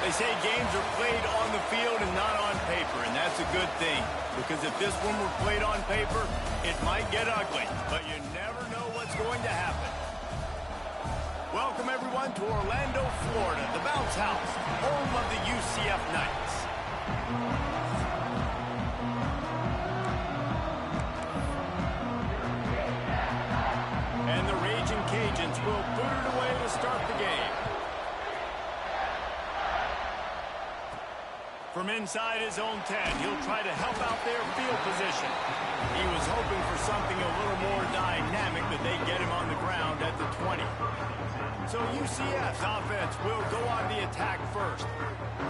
They say games are played on the field and not on paper, and that's a good thing. Because if this one were played on paper, it might get ugly. But you never know what's going to happen. Welcome, everyone, to Orlando, Florida, the Bounce House, home of the UCF Knights. And the Ragin Cajuns will boot it away to start the game. From inside his own 10, he'll try to help out their field position. He was hoping for something a little more dynamic, but they get him on the ground at the 20. So UCF's offense will go on the attack first.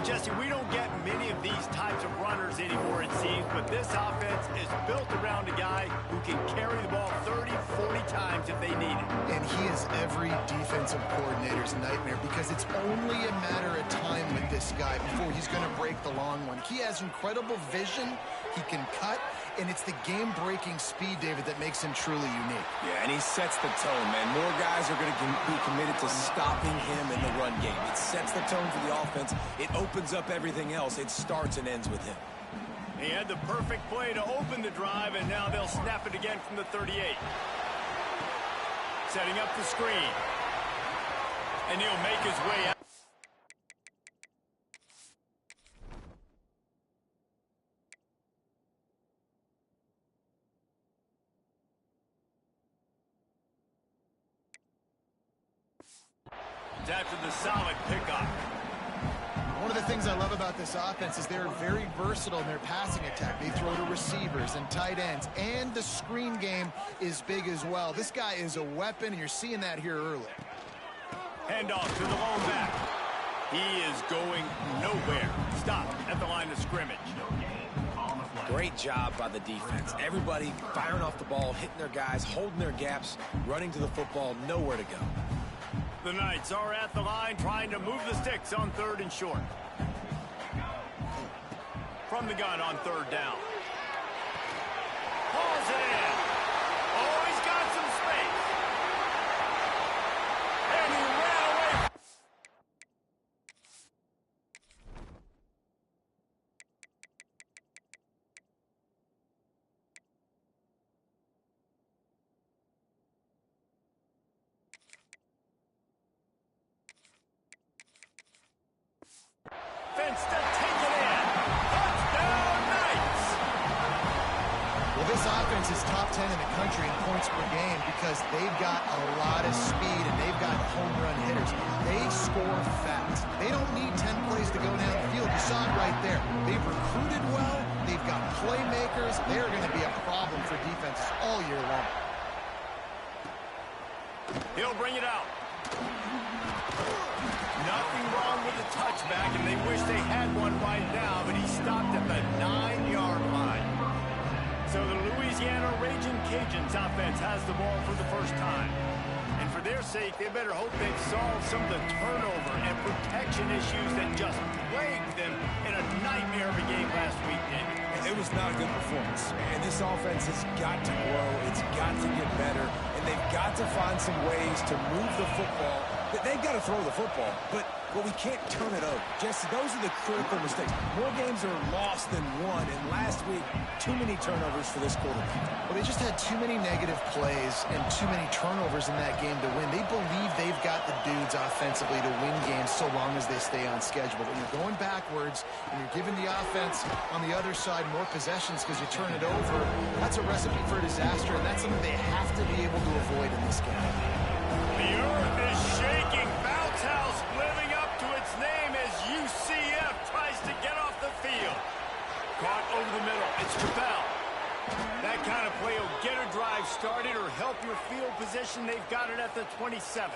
Jesse, we don't get many of these types of runners anymore, it seems, but this offense is built around a guy who can carry the ball 30, 40 times if they need it. And he is every defensive coordinator's nightmare because it's only a matter of time with this guy before he's going to break the long one. He has incredible vision, he can cut, and it's the game-breaking speed, David, that makes him truly unique. Yeah, and he sets the tone, man. More guys are going to be committed to stopping him in the run game. It sets the tone for the offense. It opens up everything else. It starts and ends with him. He had the perfect play to open the drive, and now they'll snap it again from the 38. Setting up the screen. And he'll make his way out. After the solid pickup. One of the things I love about this offense is they're very versatile in their passing attack. They throw to receivers and tight ends, and the screen game is big as well. This guy is a weapon, and you're seeing that here early. Handoff to the lone back. He is going nowhere. Stop at the line of scrimmage. Great job by the defense. Everybody firing off the ball, hitting their guys, holding their gaps, running to the football, nowhere to go. The Knights are at the line trying to move the sticks on 3rd and short. From the gun on 3rd down. Pulls it in. Oh, he's got some space. And he ran away. Fence to take it in. Touchdown, Knights! Well, this offense is top 10 in the country in points per game because they've got a lot of speed and they've got home run hitters. They score fast. They don't need 10 plays to go down the field. You saw it right there. They've recruited well. They've got playmakers. They're going to be a problem for defenses all year long. He'll bring it out. Nothing wrong with the touchback, and they wish they had one right now, but he stopped at the 9-yard line. So the Louisiana Ragin Cajuns offense has the ball for the first time. And for their sake, they better hope they've solved some of the turnover and protection issues that just plagued them in a nightmare of a game last week, David. It was not a good performance, and this offense has got to grow. It's got to get better, and they've got to find some ways to move the football. They've got to throw the football, but we can't turn it over. Jesse, those are the critical mistakes. More games are lost than won, and last week, too many turnovers for this quarterback. Well, they just had too many negative plays and too many turnovers in that game to win. They believe they've got the dudes offensively to win games so long as they stay on schedule. But when you're going backwards and you're giving the offense on the other side more possessions because you turn it over, that's a recipe for disaster, and that's something they have to be able to avoid in this game. The earth is shaking. Bounce House living up to its name as UCF tries to get off the field. Caught over the middle. It's Chappelle. That kind of play will get a drive started or help your field position. They've got it at the 27.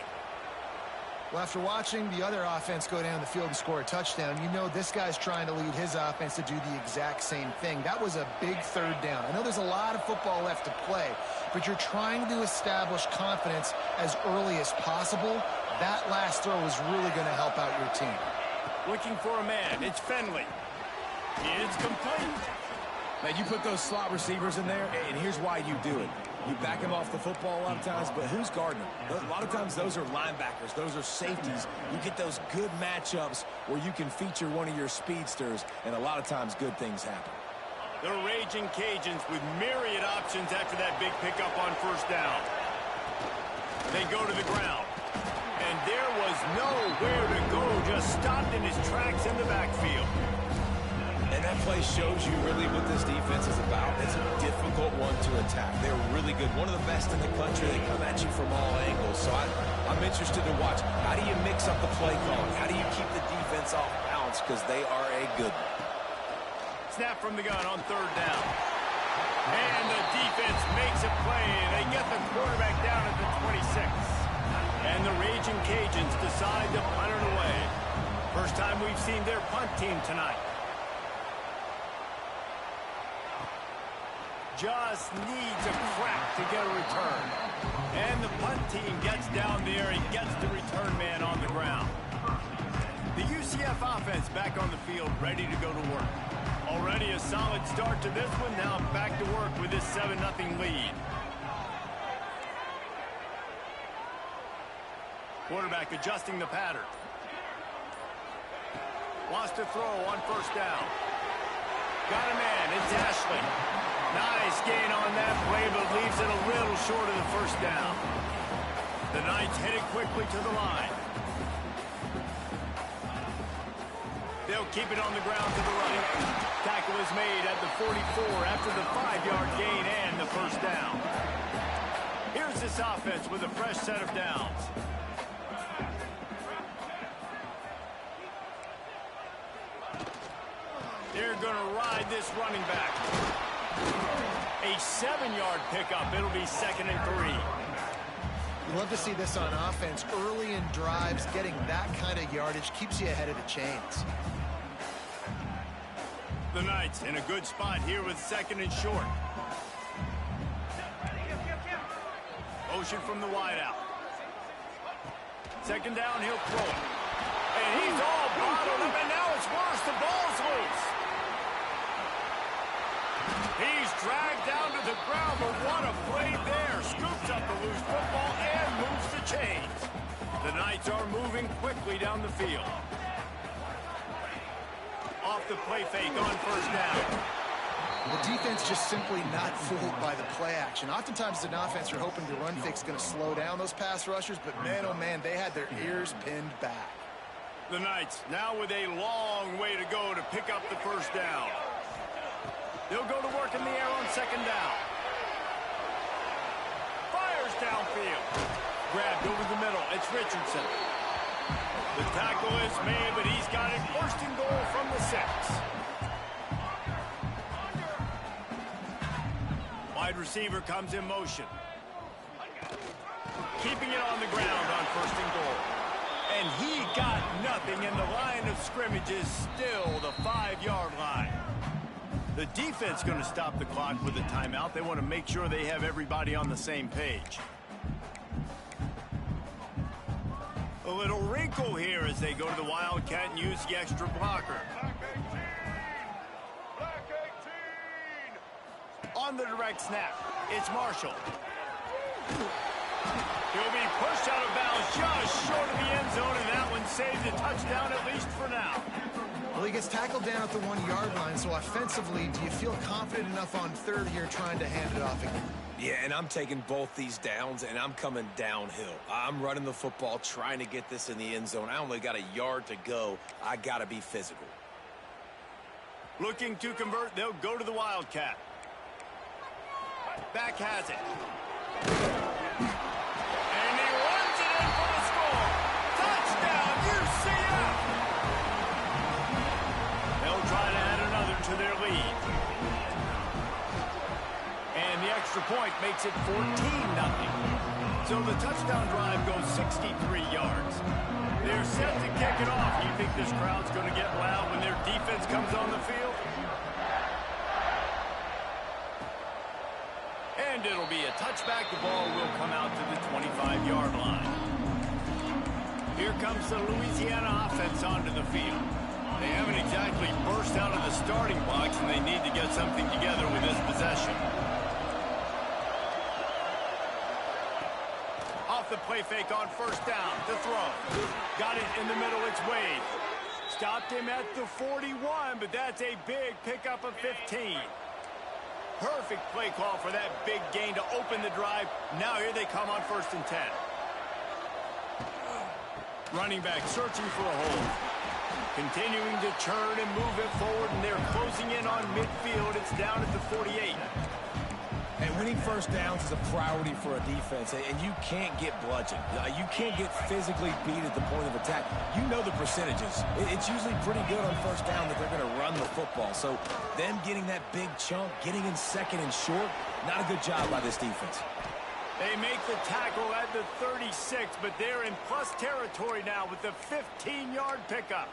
Well, after watching the other offense go down the field and score a touchdown, you know this guy's trying to lead his offense to do the exact same thing. That was a big 3rd down. I know there's a lot of football left to play, but you're trying to establish confidence as early as possible. That last throw is really going to help out your team. Looking for a man. It's Fenley. It's complete. Man, you put those slot receivers in there, and here's why you do it. You back him off the football a lot of times, but who's guarding him? A lot of times those are linebackers. Those are safeties. You get those good matchups where you can feature one of your speedsters, and a lot of times good things happen. The Ragin Cajuns with myriad options after that big pickup on first down. They go to the ground. And there was nowhere to go, just stopped in his tracks in the backfield. And that play shows you really what this defense is about. It's a difficult one to attack. They're really good. One of the best in the country. They come at you from all angles. So I'm interested to watch. How do you mix up the play calling? How do you keep the defense off balance? Because they are a good one. Snap from the gun on third down. And the defense makes a play. They get the quarterback down at the 26. And the Ragin Cajuns decide to punt it away. First time we've seen their punt team tonight. Just needs a crack to get a return. And the punt team gets down there and gets the return man on the ground. The UCF offense back on the field, ready to go to work. Already a solid start to this one. Now back to work with this 7-0 lead. Quarterback adjusting the pattern. Wants to throw on first down. Got a man. It's Ashley. Nice gain on that play, but leaves it a little short of the first down. The Knights headed quickly to the line. They'll keep it on the ground to the right. Tackle is made at the 44 after the 5-yard gain and the first down. Here's this offense with a fresh set of downs. They're going to ride this running back. A 7-yard pickup. It'll be 2nd and 3. You love to see this on offense. Early in drives, getting that kind of yardage keeps you ahead of the chains. The Knights in a good spot here with 2nd and short. Motion from the wideout. 2nd down, he'll throw it. And he's all bottled up, and now it's worse. The ball's loose. He's dragged down to the ground, but what a play there. Scoops up the loose football and moves the chains. The Knights are moving quickly down the field. Off the play fake on first down. The defense just simply not fooled by the play action. Oftentimes, as an offense, you're hoping the run fake's going to slow down those pass rushers, but man, oh man, they had their ears pinned back. The Knights now with a long way to go to pick up the first down. They'll go to work in the air on 2nd down. Fires downfield. Grabbed over the middle. It's Richardson. The tackle is made, but he's got it first and goal from the 6. Wide receiver comes in motion. Keeping it on the ground on 1st and goal. And he got nothing, and the line of scrimmage is still the 5-yard line. The defense going to stop the clock with a timeout. They want to make sure they have everybody on the same page. A little wrinkle here as they go to the Wildcat and use the extra blocker. On the direct snap, it's Marshall. He'll be pushed out of bounds just short of the end zone, and that one saves a touchdown at least for now. Well, he gets tackled down at the 1-yard line, so offensively, do you feel confident enough on 3rd here trying to hand it off again? Yeah, and I'm taking both these downs, and I'm coming downhill. I'm running the football, trying to get this in the end zone. I only got a yard to go. I got to be physical. Looking to convert, they'll go to the Wildcat. Back has it. And he runs it in for the score. Touchdown, UCF! They'll try to add another to their lead. And the extra point makes it 14-0. So the touchdown drive goes 63 yards. They're set to kick it off. You think this crowd's going to get loud when their defense comes on the field? And it'll be a touchback. The ball will come out to the 25-yard line. Here comes the Louisiana offense onto the field. They haven't exactly burst out of the starting blocks, and they need to get something together with this possession. the play fake on first down to throw. Got it in the middle, it's Wade. Stopped him at the 41, but that's a big pickup of 15. Perfect play call for that big gain to open the drive. Now here they come on 1st and 10. Running back searching for a hole. Continuing to churn and move it forward, and they're closing in on midfield. It's down at the 48. And winning first downs is a priority for a defense, and you can't get bludgeoned. You can't get physically beat at the point of attack. You know the percentages. It's usually pretty good on first down that they're going to run the football. So them getting that big chunk, getting in second and short, not a good job by this defense. They make the tackle at the 36, but they're in plus territory now with the 15-yard pickup.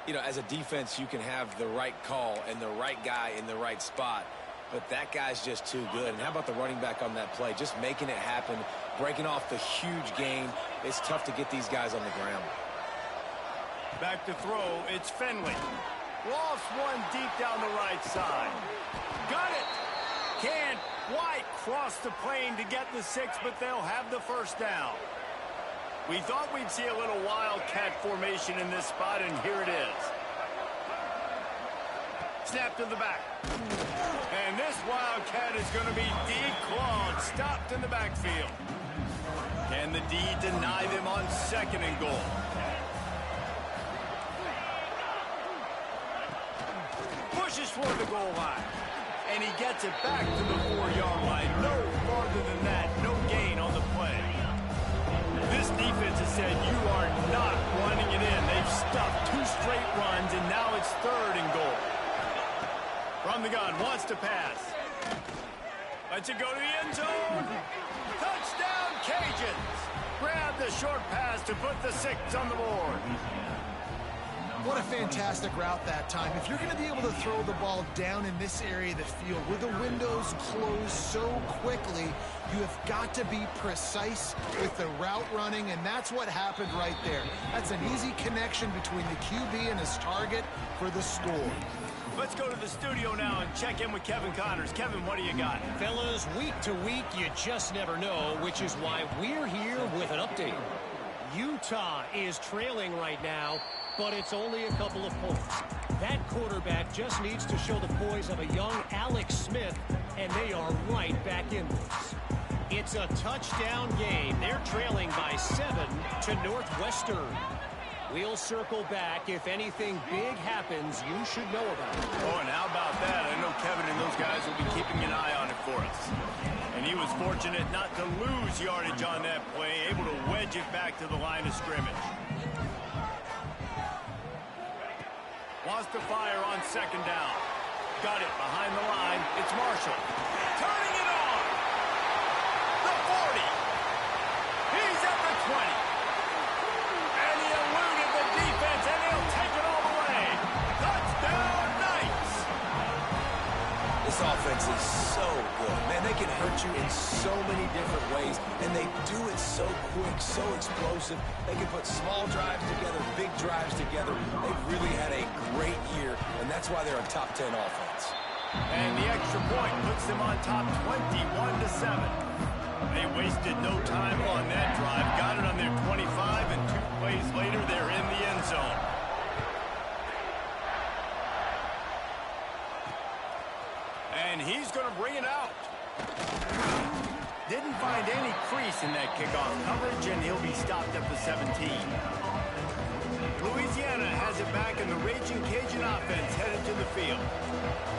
You know, as a defense, you can have the right call and the right guy in the right spot. But that guy's just too good. And how about the running back on that play? Just making it happen, breaking off the huge gain. It's tough to get these guys on the ground. Back to throw, it's Finley. Lofts one deep down the right side. Got it! Can't quite cross the plane to get the 6, but they'll have the first down. We thought we'd see a little wildcat formation in this spot, and here it is. Snap to the back. And this wildcat is going to be declawed, stopped in the backfield. Can the D deny them on 2nd and goal? Pushes toward the goal line. And he gets it back to the 4-yard line. No farther than that. No gain on the play. This defense has said you are not running it in. They've stuffed 2 straight runs, and now it's 3rd and goal. From the gun, wants to pass. Lets it go to the end zone. Touchdown, Cajuns. Grab the short pass to put the 6 on the board. What a fantastic route that time. If you're going to be able to throw the ball down in this area of the field where the windows close so quickly, you have got to be precise with the route running, and that's what happened right there. That's an easy connection between the QB and his target for the score. Let's go to the studio now and check in with Kevin Connors. Kevin, what do you got? Fellas, week to week, you just never know, which is why we're here with an update. Utah is trailing right now, but it's only a couple of points. That quarterback just needs to show the poise of a young Alex Smith, and they are right back in this. It's a touchdown game. They're trailing by 7 to Northwestern. We'll circle back. If anything big happens, you should know about it. Oh, and how about that? I know Kevin and those guys will be keeping an eye on it for us. And he was fortunate not to lose yardage on that play, able to wedge it back to the line of scrimmage. Wants to fire on 2nd down. Got it behind the line. It's Marshall. Turning it on. The 40. He's at the 20. And he eluded the defense, and he'll take it all the way. Touchdown, Knights. This offense is so good. Man, they can hurt you in so many different ways, and they do it so quick, so explosive. They can put small drives together, big drives together. They've really had a great year, and that's why they're a top 10 offense. And the extra point puts them on top 21-7. They wasted no time on that drive. Got it on their 25, and 2 plays later, they're in the end zone. And he's going to bring it out. Didn't find any crease in that kickoff coverage, and he'll be stopped at the 17. Louisiana has it back, and the Ragin Cajun offense headed to the field.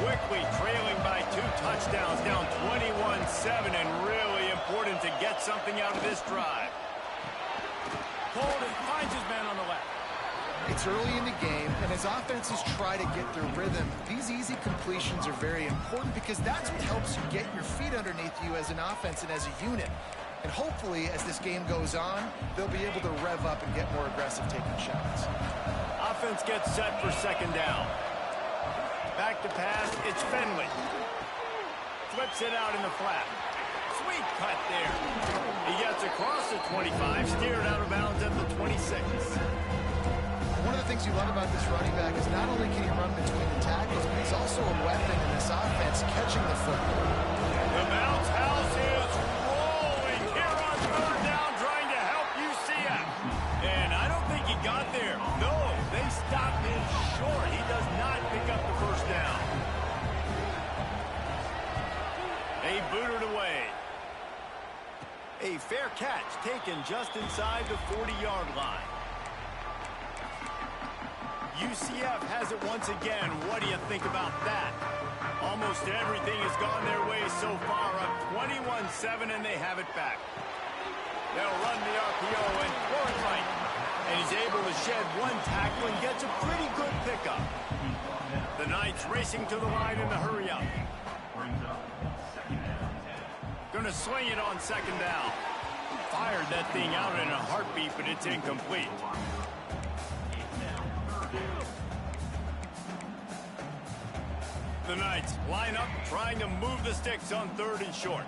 Quickly trailing by 2 touchdowns, down 21-7, and really important to get something out of this drive. Holden finds his man on the left. It's early in the game, and as offenses try to get their rhythm, these easy completions are very important because that's what helps you get your feet underneath you as an offense and as a unit. And hopefully, as this game goes on, they'll be able to rev up and get more aggressive taking shots. Offense gets set for 2nd down. Back to pass, it's Finley. Flips it out in the flat. Sweet cut there. He gets across the 25, steered out of bounds at the 26. One of the things you love about this running back is not only can he run between the tackles, but he's also a weapon in this offense, catching the football. The bounce house is rolling here on 3rd down A fair catch taken just inside the 40-yard line. UCF has it once again. What do you think about that? Almost everything has gone their way so far, up 21-7, and they have it back. They'll run the RPO and throw it right. And he's able to shed one tackle and gets a pretty good pickup. The Knights racing to the line in the hurry-up. Gonna swing it on second down. Fired that thing out in a heartbeat, but it's incomplete. The Knights line up, trying to move the sticks on 3rd and short.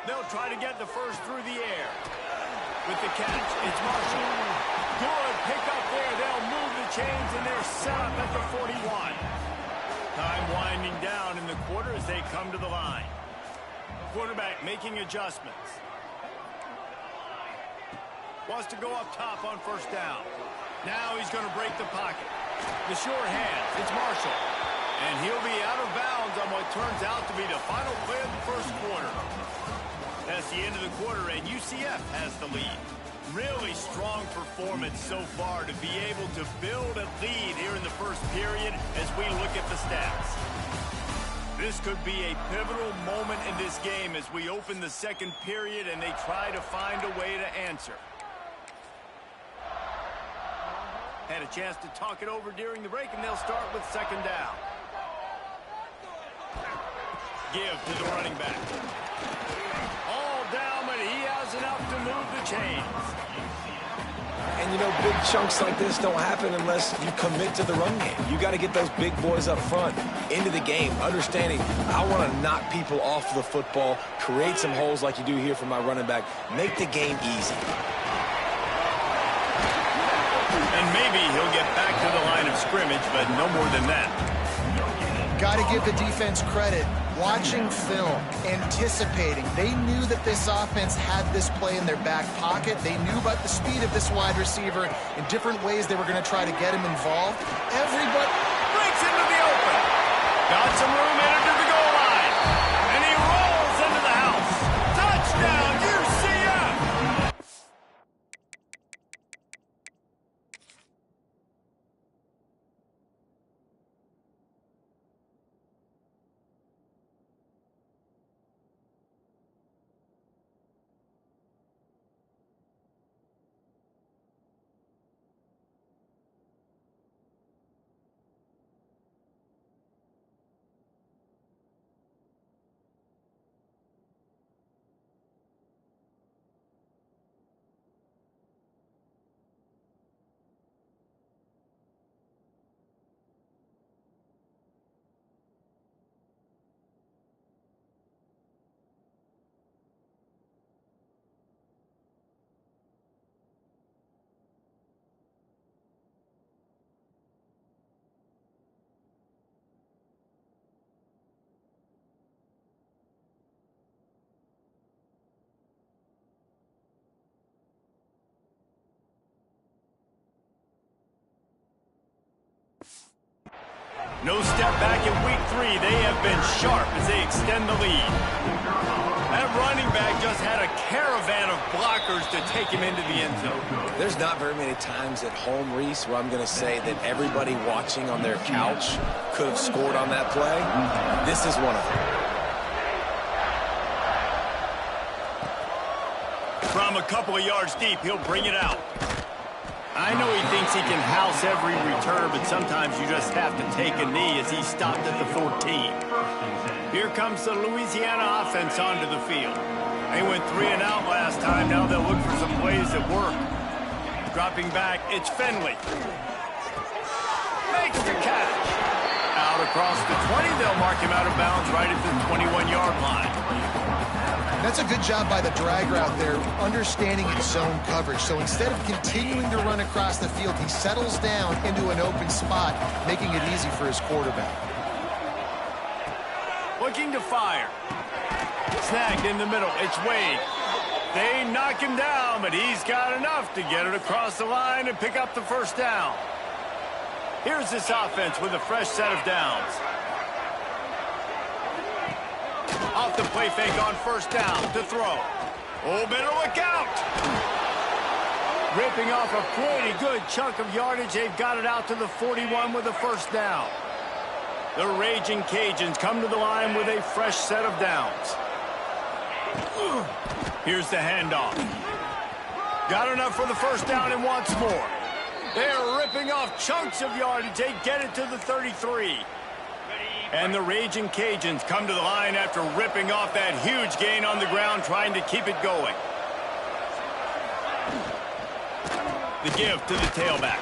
They'll try to get the first through the air. With the catch, it's Marshall. Good pickup there. They'll move the chains, and they're set up at the 41. Time winding down in the quarter as they come to the line. Quarterback making adjustments. Wants to go up top on first down. Now he's going to break the pocket. The short hands, it's Marshall. And he'll be out of bounds on what turns out to be the final play of the first quarter. That's the end of the quarter, and UCF has the lead. Really strong performance so far to be able to build a lead here in the first period as we look at the stats. This could be a pivotal moment in this game as we open the second period and they try to find a way to answer. Had a chance to talk it over during the break, and they'll start with second down. Give to the running back. All down, but he has enough to move the chains. And, you know, big chunks like this don't happen unless you commit to the run game. You got to get those big boys up front into the game, understanding I want to knock people off the football, create some holes like you do here for my running back, make the game easy. And maybe he'll get back to the line of scrimmage, but no more than that. Got to give the defense credit. Watching film, anticipating. They knew that this offense had this play in their back pocket. They knew about the speed of this wide receiver in different ways they were going to try to get him involved. Everybody breaks into the open. Got some room in to the goal line. And he rolls into the house. Touchdown, UCF! No step back in week 3. They have been sharp as they extend the lead. That running back just had a caravan of blockers to take him into the end zone. There's not very many times at home, Reese, where I'm going to say that everybody watching on their couch could have scored on that play. This is one of them. From a couple of yards deep, he'll bring it out. I know he thinks he can house every return, but sometimes you just have to take a knee as he stopped at the 14. Here comes the Louisiana offense onto the field. They went 3 and out last time. Now they'll look for some plays that work. Dropping back, it's Finley. Makes the catch. Out across the 20, they'll mark him out of bounds right at the 21-yard line. That's a good job by the drag route there, understanding its zone coverage. So instead of continuing to run across the field, he settles down into an open spot, making it easy for his quarterback. Looking to fire. Snagged in the middle. It's Wade. They knock him down, but he's got enough to get it across the line and pick up the first down. Here's this offense with a fresh set of downs. Off the play fake on first down to throw. Oh, better look out. Ripping off a pretty good chunk of yardage. They've got it out to the 41 with a first down. The Raging Cajuns come to the line with a fresh set of downs. Here's the handoff. Got enough for the first down and wants more. They're ripping off chunks of yardage. They get it to the 33. And the Raging Cajuns come to the line after ripping off that huge gain on the ground, trying to keep it going. The give to the tailback.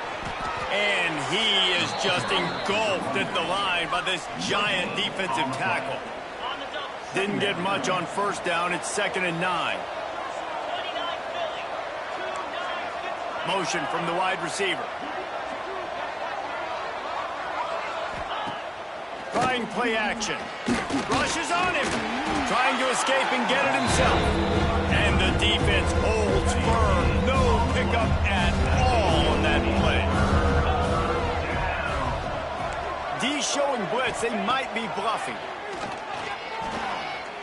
And he is just engulfed at the line by this giant defensive tackle. Didn't get much on first down. It's 2nd and 9. Motion from the wide receiver. Trying play action. Rushes on him. Trying to escape and get it himself. And the defense holds firm. No pickup at all on that play. D showing blitz. They might be bluffing.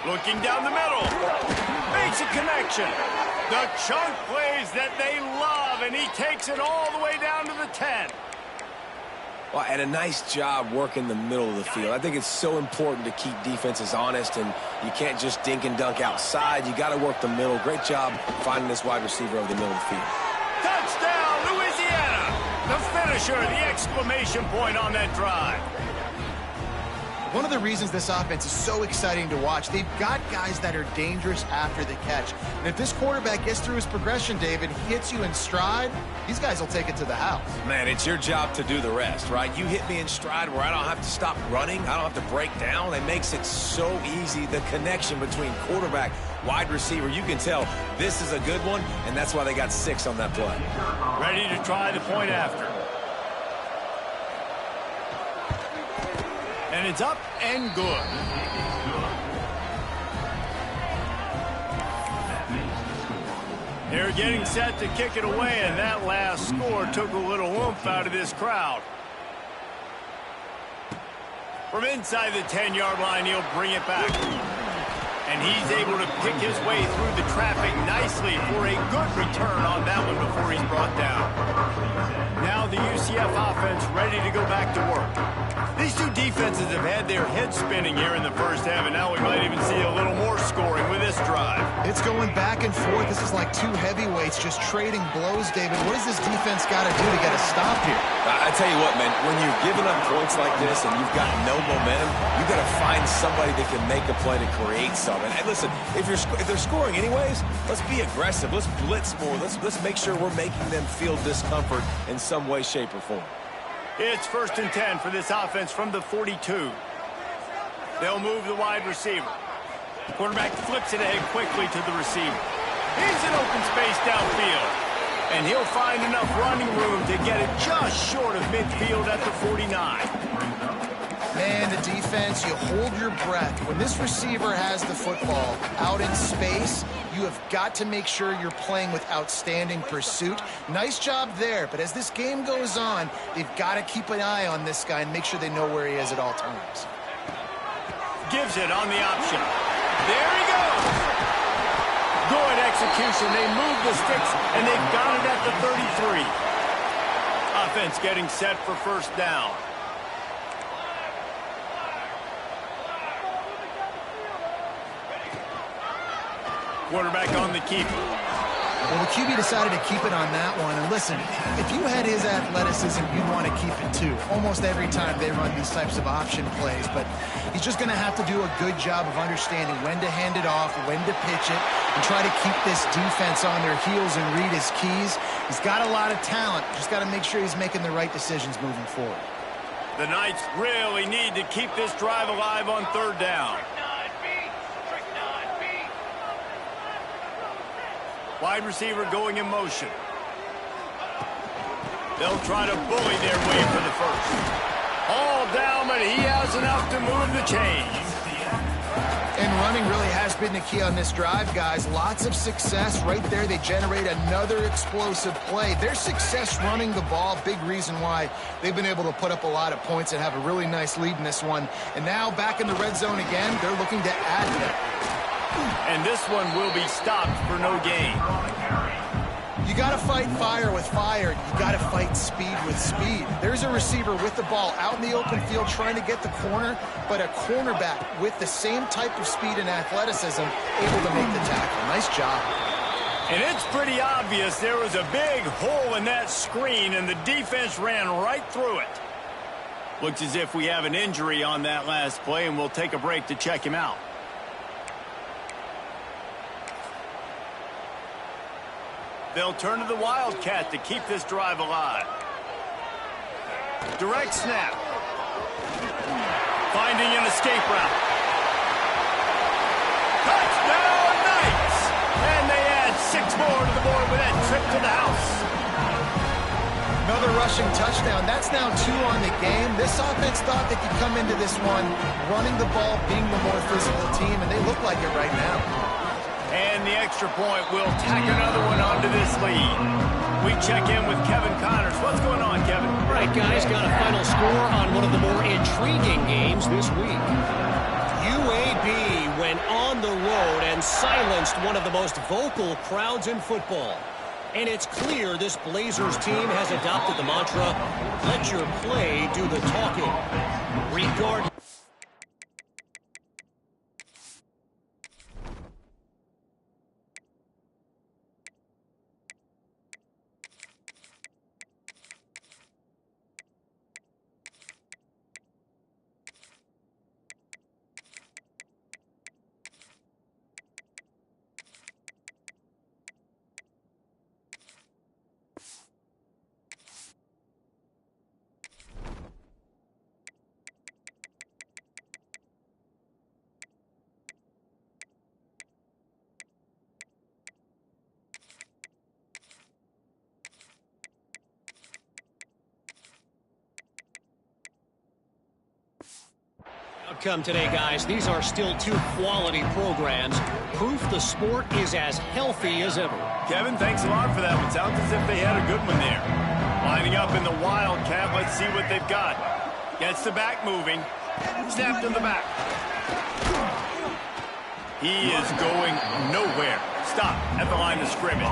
Looking down the middle. Makes a connection. The chunk plays that they love, and he takes it all the way down to the 10. Well, and a nice job working the middle of the field. I think it's so important to keep defenses honest, and you can't just dink and dunk outside. You got to work the middle. Great job finding this wide receiver over the middle of the field. Touchdown, Louisiana! The finisher, the exclamation point on that drive. One of the reasons this offense is so exciting to watch, they've got guys that are dangerous after the catch. And if this quarterback gets through his progression, David, he hits you in stride, these guys will take it to the house. Man, it's your job to do the rest, right? You hit me in stride where I don't have to stop running. I don't have to break down. It makes it so easy. The connection between quarterback, wide receiver, you can tell this is a good one, and that's why they got 6 on that play. Ready to try the point after. And it's up and good. They're getting set to kick it away, and that last score took a little oomph out of this crowd. From inside the 10-yard line, he'll bring it back. And he's able to pick his way through the traffic nicely for a good return on that one before he's brought down. Now the UCF offense ready to go back to work. These two defenses have had their heads spinning here in the first half, and now we might even see a little more scoring with this drive. It's going back and forth. This is like two heavyweights just trading blows, David. What does this defense got to do to get a stop here? I tell you what, man, when you're giving up points like this and you've got no momentum, you got to find somebody that can make a play to create something. And listen, if they're scoring anyways, let's be aggressive. Let's blitz more. Let's make sure we're making them feel discomfort in some way, shape, or form. It's 1st and 10 for this offense from the 42. They'll move the wide receiver. Quarterback flips it ahead quickly to the receiver. He's in open space downfield. And he'll find enough running room to get it just short of midfield at the 49. Man, the defense, you hold your breath. When this receiver has the football out in space, you have got to make sure you're playing with outstanding pursuit. Nice job there, but as this game goes on, they've got to keep an eye on this guy and make sure they know where he is at all times. Gives it on the option. There he goes. Good execution. They move the sticks, and they've got it at the 33. Offense getting set for first down. Quarterback on the keeper. Well, the QB decided to keep it on that one. And listen, if you had his athleticism, you'd want to keep it too. Almost every time they run these types of option plays. But he's just going to have to do a good job of understanding when to hand it off, when to pitch it, and try to keep this defense on their heels and read his keys. He's got a lot of talent. Just got to make sure he's making the right decisions moving forward. The Knights really need to keep this drive alive on third down. Wide receiver going in motion. They'll try to bully their way for the first. All down, but he has enough to move the chains. And running really has been the key on this drive, guys. Lots of success right there. They generate another explosive play. Their success running the ball, big reason why they've been able to put up a lot of points and have a really nice lead in this one. And now back in the red zone again, they're looking to add to it. And this one will be stopped for no gain. You got to fight fire with fire. You got to fight speed with speed. There's a receiver with the ball out in the open field trying to get the corner, but a cornerback with the same type of speed and athleticism able to make the tackle. Nice job. And it's pretty obvious there was a big hole in that screen, and the defense ran right through it. Looks as if we have an injury on that last play, and we'll take a break to check him out. They'll turn to the Wildcat to keep this drive alive. Direct snap. Finding an escape route. Touchdown, Knights! And they add 6 more to the board with that trip to the house. Another rushing touchdown. That's now 2 on the game. This offense thought they could come into this one running the ball, being the more physical team, and they look like it right now. And the extra point will tack another one onto this lead. We check in with Kevin Connors. What's going on, Kevin? All right, guys, got a final score on one of the more intriguing games this week. UAB went on the road and silenced one of the most vocal crowds in football. And it's clear this Blazers team has adopted the mantra, let your play do the talking. Regardless. Outcome today, guys. These are still 2 quality programs. Proof the sport is as healthy as ever. Kevin, thanks a lot for that one. Sounds as if they had a good one there. Lining up in the Wildcat. Let's see what they've got. Gets the back moving. Snap to the back. He is going nowhere. Stop at the line of scrimmage.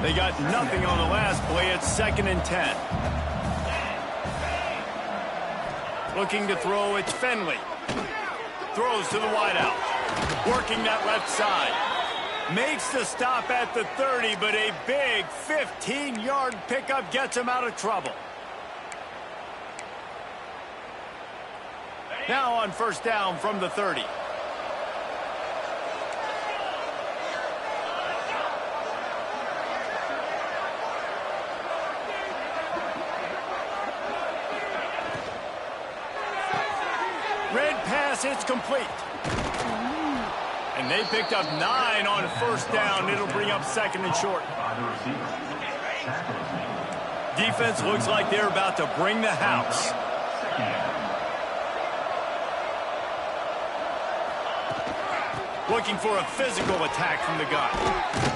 They got nothing on the last play. It's 2nd and 10. Looking to throw, it's Finley. Throws to the wideout. Working that left side. Makes the stop at the 30, but a big 15-yard pickup gets him out of trouble. Now on 1st down from the 30. It's complete. And they picked up 9 on 1st down. It'll bring up 2nd and short. Defense looks like they're about to bring the house. Looking for a physical attack from the gun.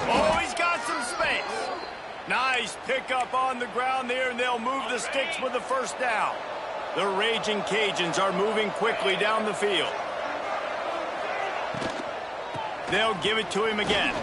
Oh, he's got some space. Nice pickup on the ground there, and they'll move the sticks with the 1st down. The Raging Cajuns are moving quickly down the field. They'll give it to him again.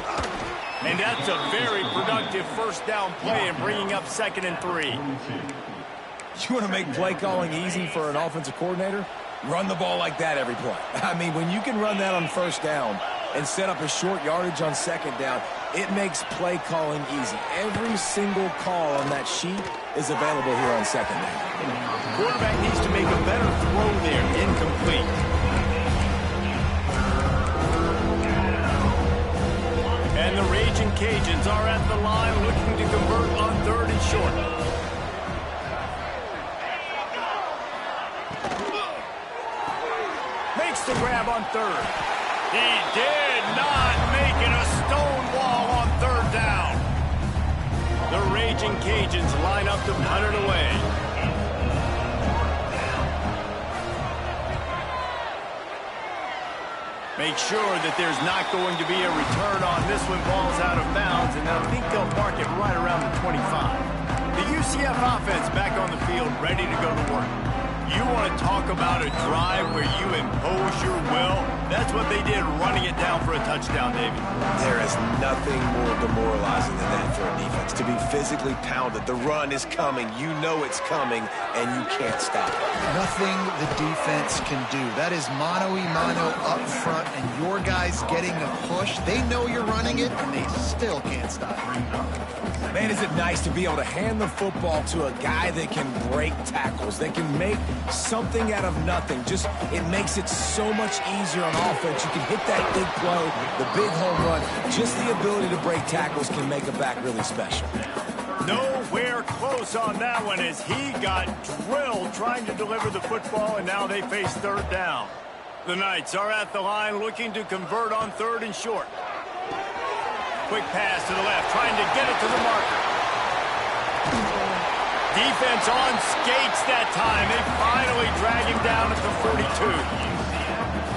And that's a very productive 1st down play and bringing up 2nd and 3. You want to make play calling easy for an offensive coordinator? Run the ball like that every play. I mean, when you can run that on 1st down and set up a short yardage on 2nd down, it makes play calling easy. Every single call on that sheet is available here on 2nd down. Quarterback needs to make a better throw there. Incomplete. And the Raging Cajuns are at the line looking to convert on 3rd and short. Makes the grab on 3rd. He did not make it a stone wall on 3rd down. The Raging Cajuns line up to punt it away. Make sure that there's not going to be a return on this when ball's out of bounds, and I think they'll mark it right around the 25. The UCF offense back on the field, ready to go to work. You want to talk about a drive where you impose your will? That's what they did, running it down for a touchdown, David. There is nothing more demoralizing than that for a defense. To be physically pounded, the run is coming, you know it's coming, and you can't stop it. Nothing the defense can do. That is mano-a-mano up front, and your guys getting a push. They know you're running it, and they still can't stop it. Man, is it nice to be able to hand the football to a guy that can break tackles, that can make something out of nothing. Just, it makes it so much easier on offense. You can hit that big play, the big home run. Just the ability to break tackles can make a back really special. Nowhere close on that one as he got drilled trying to deliver the football, and now they face third down. The Knights are at the line looking to convert on third and short. Quick pass to the left, trying to get it to the marker. Defense on skates that time. They finally drag him down at the 42.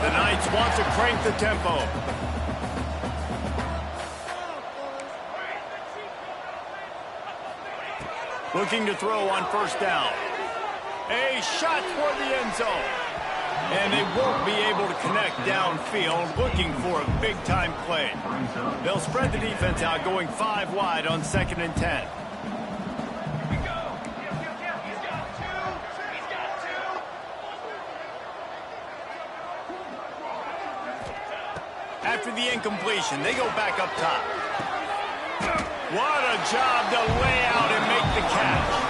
The Knights want to crank the tempo. Looking to throw on first down. A shot toward the end zone. And they won't be able to connect downfield, looking for a big-time play. They'll spread the defense out, going 5 wide on 2nd and 10. After the incompletion, they go back up top. What a job to lay out and make the catch.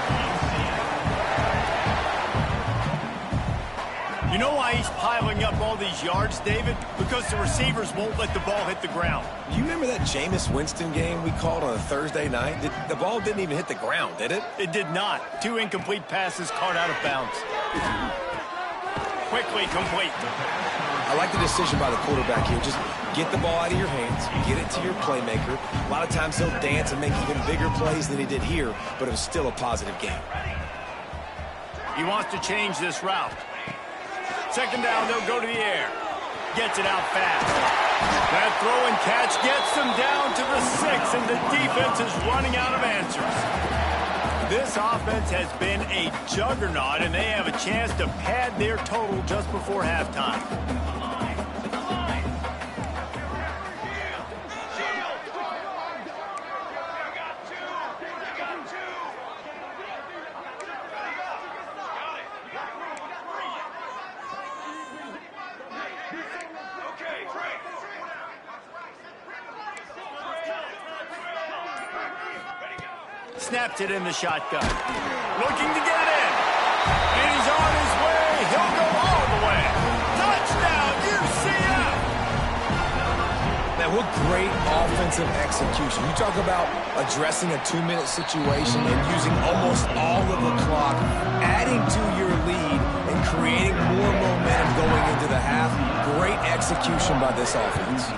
You know why he's piling up all these yards, David? Because the receivers won't let the ball hit the ground. You remember that Jameis Winston game we called on a Thursday night? The ball didn't even hit the ground, did it? It did not. 2 incomplete passes caught out of bounds. Quickly complete. I like the decision by the quarterback here. Just get the ball out of your hands, get it to your playmaker. A lot of times he'll dance and make even bigger plays than he did here, but it was still a positive game. He wants to change this route. 2nd down, they'll go to the air. Gets it out fast. That throw and catch gets them down to the 6, and the defense is running out of answers. This offense has been a juggernaut, and they have a chance to pad their total just before halftime. Snapped it in the shotgun. Looking to get it in. And he's on his way. He'll go all the way. Touchdown, UCF! Man, what great offensive execution. You talk about addressing a 2-minute situation and using almost all of the clock, adding to your lead and creating more momentum going into the half. Great execution by this offense.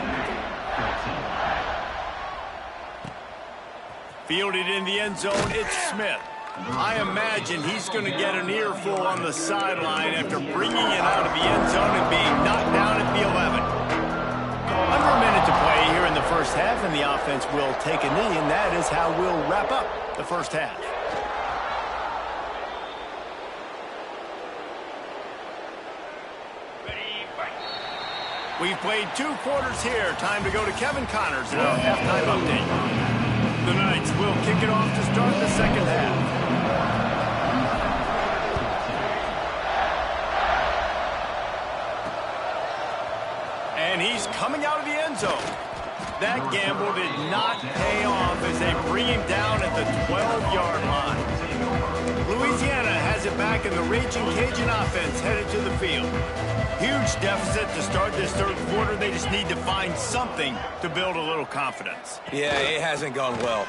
Fielded in the end zone, it's Smith. I imagine he's going to get an earful on the sideline after bringing it out of the end zone and being knocked down at the 11. Under a minute to play here in the first half, and the offense will take a knee, and that is how we'll wrap up the first half. We've played 2 quarters here. Time to go to Kevin Connors and a halftime update. The Knights will kick it off to start the second half. And he's coming out of the end zone. That gamble did not pay off as they bring him down at the 12-yard line. Louisiana has it back, and the Ragin Cajun offense headed to the field. Huge deficit to start this third quarter. They just need to find something to build a little confidence. Yeah, it hasn't gone well.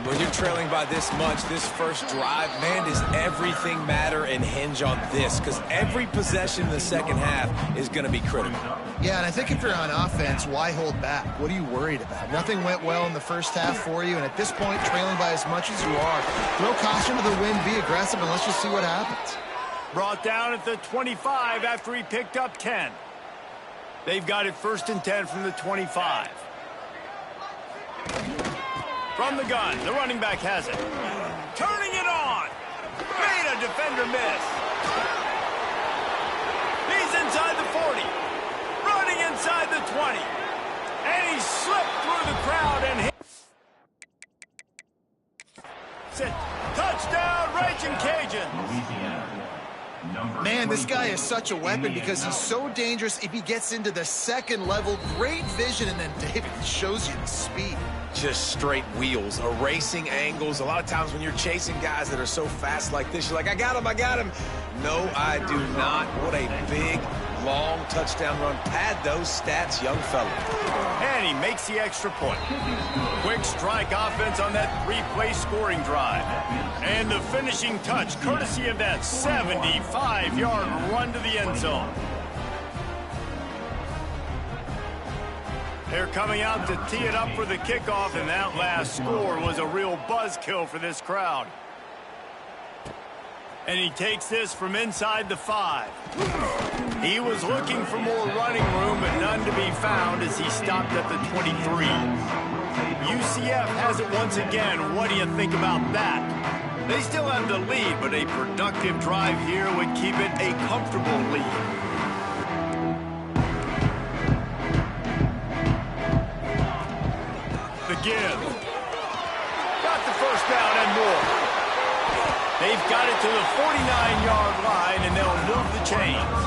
When you're trailing by this much, this first drive, man, does everything matter and hinge on this? Because every possession in the second half is going to be critical. Yeah, and I think if you're on offense, why hold back? What are you worried about? Nothing went well in the first half for you, and at this point, trailing by as much as you are, throw caution to the wind, be aggressive, and let's just see what happens. Brought down at the 25 after he picked up 10. They've got it 1st and 10 from the 25. From the gun, the running back has it. Turning it on. Made a defender miss. He's inside the 40. Running inside the 20. And he slipped through the crowd and hit. Touchdown, Ragin Cajuns. Man, this guy is such a weapon because he's so dangerous if he gets into the second level. Great vision, and then David shows you the speed. Just straight wheels, erasing angles. A lot of times when you're chasing guys that are so fast like this, you're like, I got him, I got him. No, I do not. What a big, long touchdown run. Pad those stats, young fella. And he makes the extra point. Quick strike offense on that 3-play scoring drive. And the finishing touch, courtesy of that 75-yard run to the end zone. They're coming out to tee it up for the kickoff, and that last score was a real buzzkill for this crowd. And he takes this from inside the 5. He was looking for more running room, but none to be found as he stopped at the 23. UCF has it once again. What do you think about that? They still have the lead, but a productive drive here would keep it a comfortable lead. The give. Got the first down and more. They've got it to the 49-yard line, and they'll move the chains.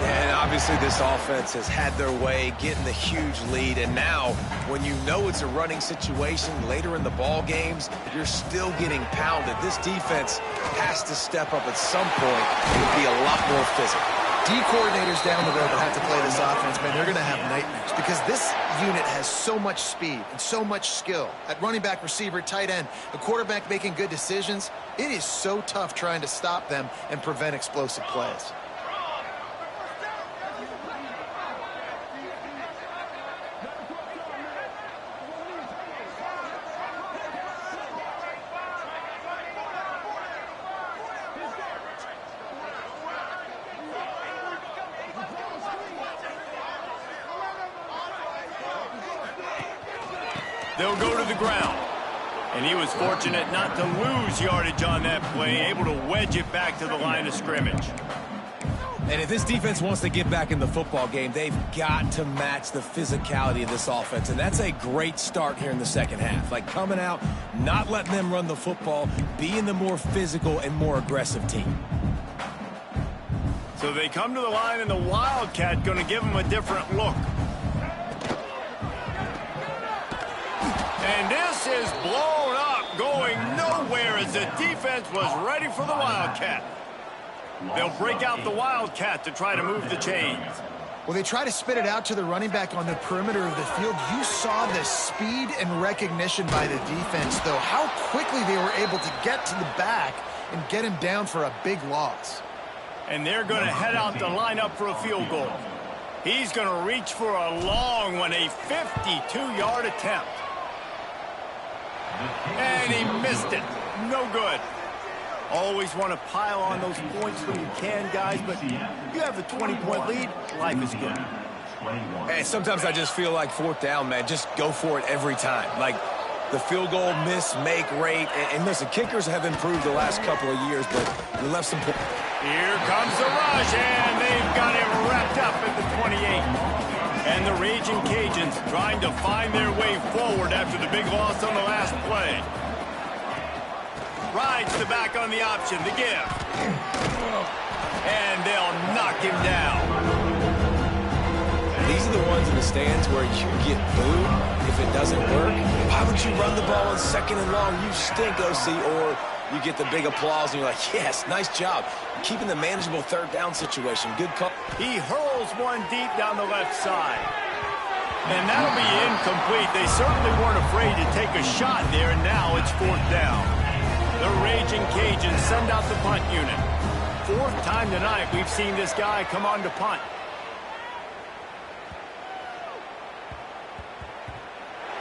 And obviously this offense has had their way, getting the huge lead. And now, when you know it's a running situation later in the ball games, you're still getting pounded. This defense has to step up at some point and be a lot more physical. D coordinators down the road that have to play this offense, man, they're going to have nightmares because this unit has so much speed and so much skill. At running back, receiver, tight end, a quarterback making good decisions, it is so tough trying to stop them and prevent explosive plays. They'll go to the ground. And he was fortunate not to lose yardage on that play, able to wedge it back to the line of scrimmage. And if this defense wants to get back in the football game, they've got to match the physicality of this offense. And that's a great start here in the second half. Like coming out, not letting them run the football, being the more physical and more aggressive team. So they come to the line, and the Wildcat going to give them a different look. And this is blown up, going nowhere as the defense was ready for the Wildcat. They'll break out the Wildcat to try to move the chains. Well, they try to spit it out to the running back on the perimeter of the field. You saw the speed and recognition by the defense, though. How quickly they were able to get to the back and get him down for a big loss. And they're going to head out to line up for a field goal. He's going to reach for a long one, a 52-yard attempt. And he missed it. No good. Always want to pile on those points when you can, guys, but you have a 20-point lead, life is good. Hey, sometimes I just feel like fourth down, man. Just go for it every time. Like the field goal miss-make rate. And listen, kickers have improved the last couple of years, but we left some points. Here comes the rush, and they've got him wrapped up at the 28. And the Ragin Cajuns trying to find their way forward after the big loss on the last play. Rides the back on the option, the give. And they'll knock him down. These are the ones in the stands where you get booed if it doesn't work. Why would you run the ball on second and long? You stink, OC. Or you get the big applause and you're like, yes, nice job. Keeping the manageable third down situation. Good call. He hurls one deep down the left side. And that'll be incomplete. They certainly weren't afraid to take a shot there, and now it's fourth down. The Ragin Cajuns send out the punt unit. Fourth time tonight we've seen this guy come on to punt.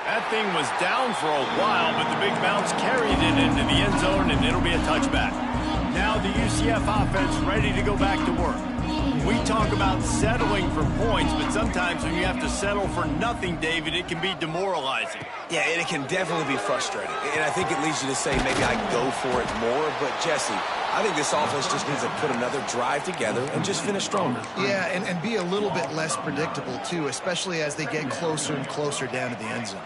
That thing was down for a while, but the big bounce carried it into the end zone, and it'll be a touchback. Now the UCF offense ready to go back to work. We talk about settling for points, but sometimes when you have to settle for nothing, David, it can be demoralizing. Yeah, and it can definitely be frustrating. And I think it leads you to say maybe I go for it more. But, Jesse, I think this offense just needs to put another drive together and just finish stronger. Yeah, and be a little bit less predictable, too, especially as they get closer and closer down to the end zone.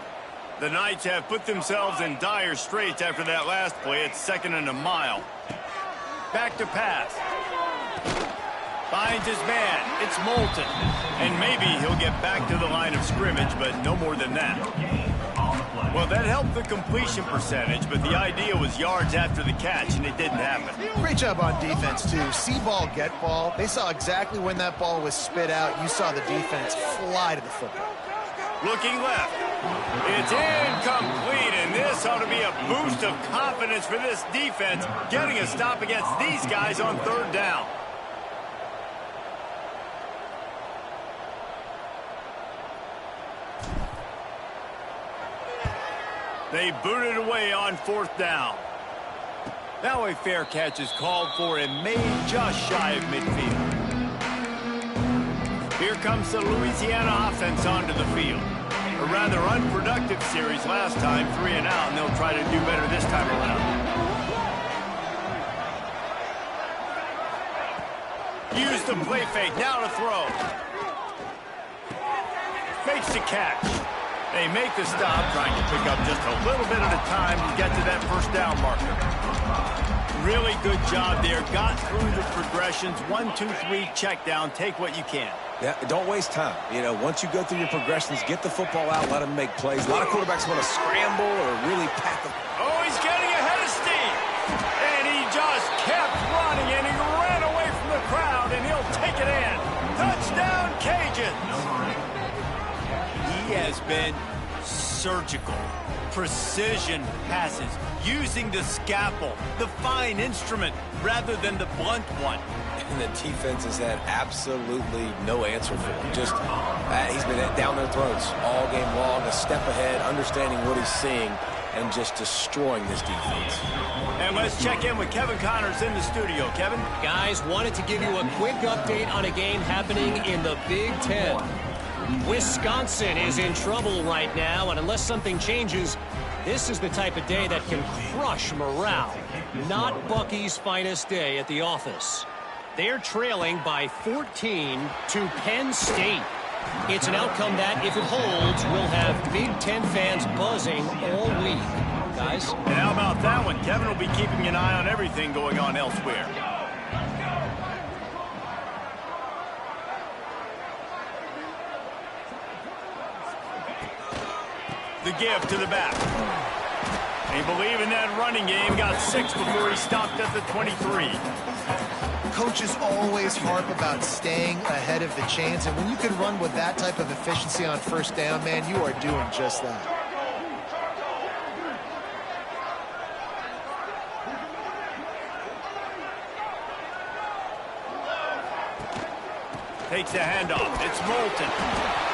The Knights have put themselves in dire straits after that last play. It's 2nd and a mile. Back to pass. Finds his man. It's Moulton. And maybe he'll get back to the line of scrimmage, but no more than that. Well, that helped the completion percentage, but the idea was yards after the catch, and it didn't happen. Great job on defense, too. See ball, get ball. They saw exactly when that ball was spit out. You saw the defense fly to the football. Looking left. It's incomplete, and this ought to be a boost of confidence for this defense, getting a stop against these guys on 3rd down. They booted away on 4th down. Now a fair catch is called for and made just shy of midfield. Here comes the Louisiana offense onto the field. A rather unproductive series last time, 3 and out, and they'll try to do better this time around. Use the play fake, now to throw. Fakes the catch. They make the stop, trying to pick up just a little bit at a time to get to that 1st down marker. Really good job there. Got through the progressions. 1, 2, 3, check down. Take what you can. Yeah, don't waste time. You know, once you go through your progressions, get the football out, let them make plays. A lot of quarterbacks want to scramble or really pack them. Oh, he's getting ahead of steam. And he just kept running, and he ran away from the crowd, and he'll take it in. Touchdown, Cajuns. He has been surgical, precision passes, using the scalpel, the fine instrument, rather than the blunt one. And the defense has had absolutely no answer for him. Just, he's been down their throats all game long, a step ahead, understanding what he's seeing, and just destroying this defense. And let's check in with Kevin Connors in the studio. Kevin? Guys, wanted to give you a quick update on a game happening in the Big Ten. Wisconsin is in trouble right now, and unless something changes, this is the type of day that can crush morale. Not Bucky's finest day at the office. They're trailing by 14 to Penn State. It's an outcome that, if it holds, will have Big Ten fans buzzing all week. Guys? And how about that one? Kevin will be keeping an eye on everything going on elsewhere. The give to the back. They believe in that running game. Got 6 before he stopped at the 23. Coaches always harp about staying ahead of the chains, and when you can run with that type of efficiency on 1st down, man, you are doing just that. Takes the handoff. It's Moulton.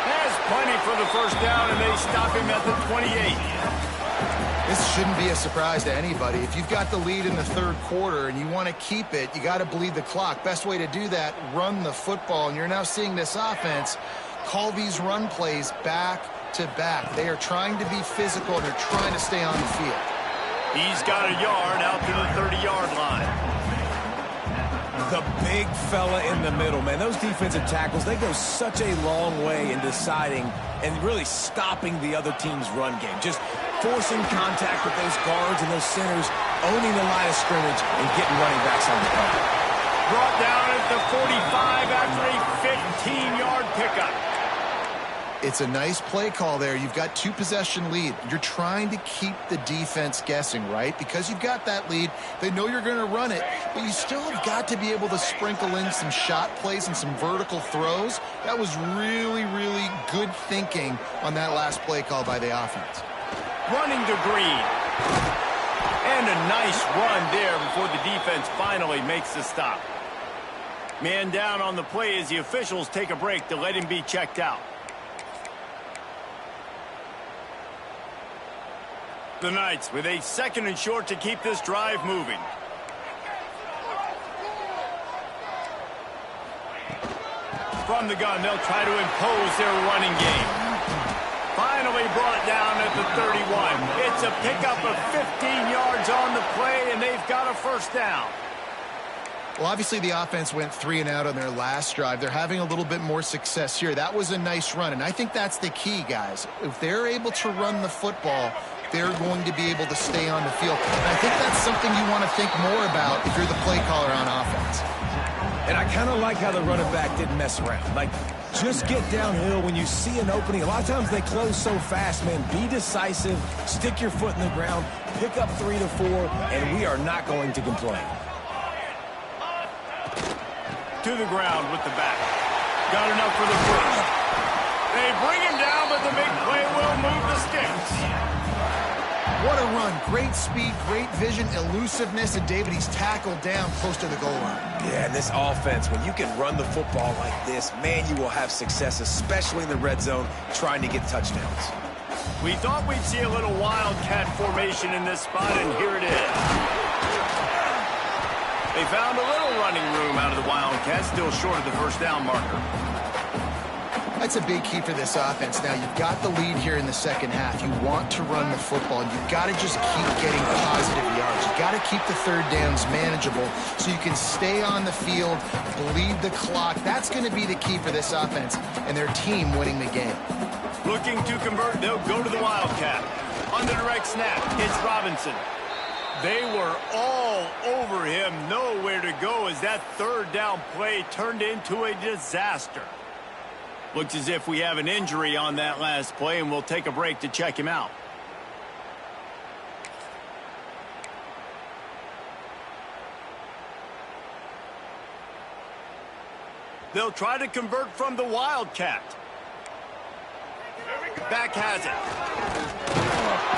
Has plenty for the 1st down, and they stop him at the 28. This shouldn't be a surprise to anybody. If you've got the lead in the 3rd quarter and you want to keep it, you got to bleed the clock. Best way to do that, run the football. And you're now seeing this offense call these run plays back to back. They are trying to be physical, and they're trying to stay on the field. He's got a yard out to the 30-yard line. The big fella in the middle, man. Those defensive tackles, they go such a long way in deciding and really stopping the other team's run game. Just forcing contact with those guards and those centers, owning the line of scrimmage, and getting running backs on the cover. Brought down at the 45 after a 15-yard pickup. It's a nice play call there. You've got 2-possession lead. You're trying to keep the defense guessing, right? Because you've got that lead. They know you're going to run it, but you still have got to be able to sprinkle in some shot plays and some vertical throws. That was really, really good thinking on that last play call by the offense. Running to Green. And a nice run there before the defense finally makes the stop. Man down on the play as the officials take a break to let him be checked out. The Knights with a 2nd and short to keep this drive moving. From the gun, they'll try to impose their running game. Finally brought down at the 31. It's a pickup of 15 yards on the play, and they've got a first down. Well, obviously the offense went 3 and out on their last drive. They're having a little bit more success here. That was a nice run, and I think that's the key, guys. If they're able to run the football, they're going to be able to stay on the field. And I think that's something you want to think more about if you're the play caller on offense. And I kind of like how the running back didn't mess around. Like, just get downhill when you see an opening. A lot of times they close so fast, man. Be decisive, stick your foot in the ground, pick up 3 to 4, and we are not going to complain. To the ground with the back. Got enough for the first. They bring him down, but the big play will move the sticks. What a run. Great speed, great vision, elusiveness, and David, he's tackled down close to the goal line. Yeah, and this offense, when you can run the football like this, man, you will have success, especially in the red zone, trying to get touchdowns. We thought we'd see a little wildcat formation in this spot, and here it is. They found a little running room out of the Wildcats, still short of the first down marker. That's a big key for this offense. Now, you've got the lead here in the second half. You want to run the football. You've got to just keep getting positive yards. You've got to keep the third downs manageable so you can stay on the field, bleed the clock. That's going to be the key for this offense and their team winning the game. Looking to convert, they'll go to the Wildcat. On the direct snap, it's Robinson. They were all over him, nowhere to go as that third down play turned into a disaster. Looks as if we have an injury on that last play, and we'll take a break to check him out. They'll try to convert from the Wildcat. Back has it.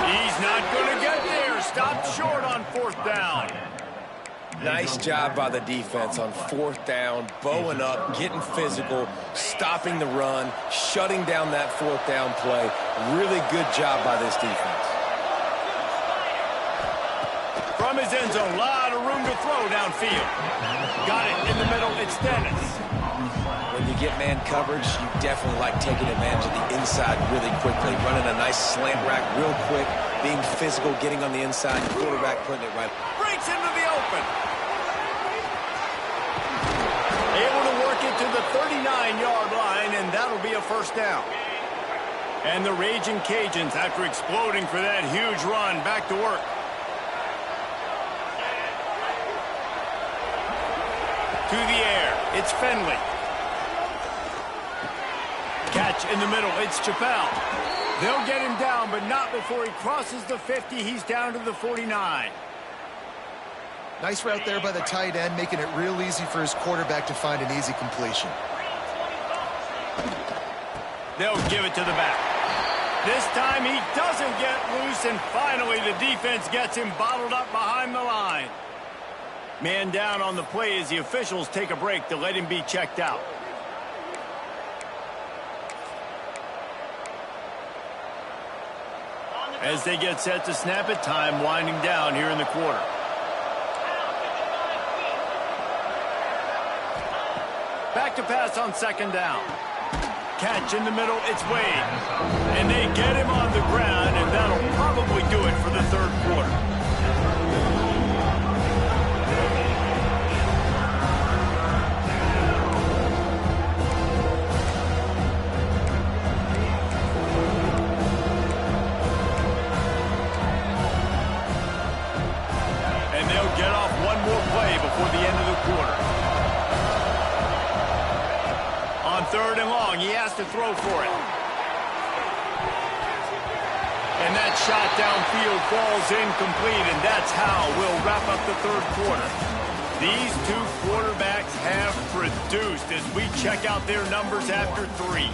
He's not going to get there. Stopped short on fourth down. Nice job by the defense on fourth down, bowing up, getting physical, stopping the run, shutting down that fourth down play. Really good job by this defense. From his end zone, a lot of room to throw downfield. Got it in the middle, it's Dennis. When you get man coverage, you definitely like taking advantage of the inside really quickly, running a nice slant rack real quick, being physical, getting on the inside, quarterback putting it right. Breaks into the open. Able to work it to the 39-yard line, and that'll be a first down. And the Ragin Cajuns, after exploding for that huge run, back to work. To the air, it's Finley. Catch in the middle, it's Chappelle. They'll get him down, but not before he crosses the 50. He's down to the 49. Nice route there by the tight end, making it real easy for his quarterback to find an easy completion. They'll give it to the back. This time he doesn't get loose, and finally the defense gets him bottled up behind the line. Man down on the play as the officials take a break to let him be checked out. As they get set to snap it, time winding down here in the quarter. Back to pass on second down. Catch in the middle, it's Wade. And they get him on the ground, and that'll probably do it for the third quarter. And they'll get off one more play before the end of the quarter. On third and long, he has to throw for it. And that shot downfield falls incomplete, and that's how we'll wrap up the third quarter. These two quarterbacks have produced as we check out their numbers after three.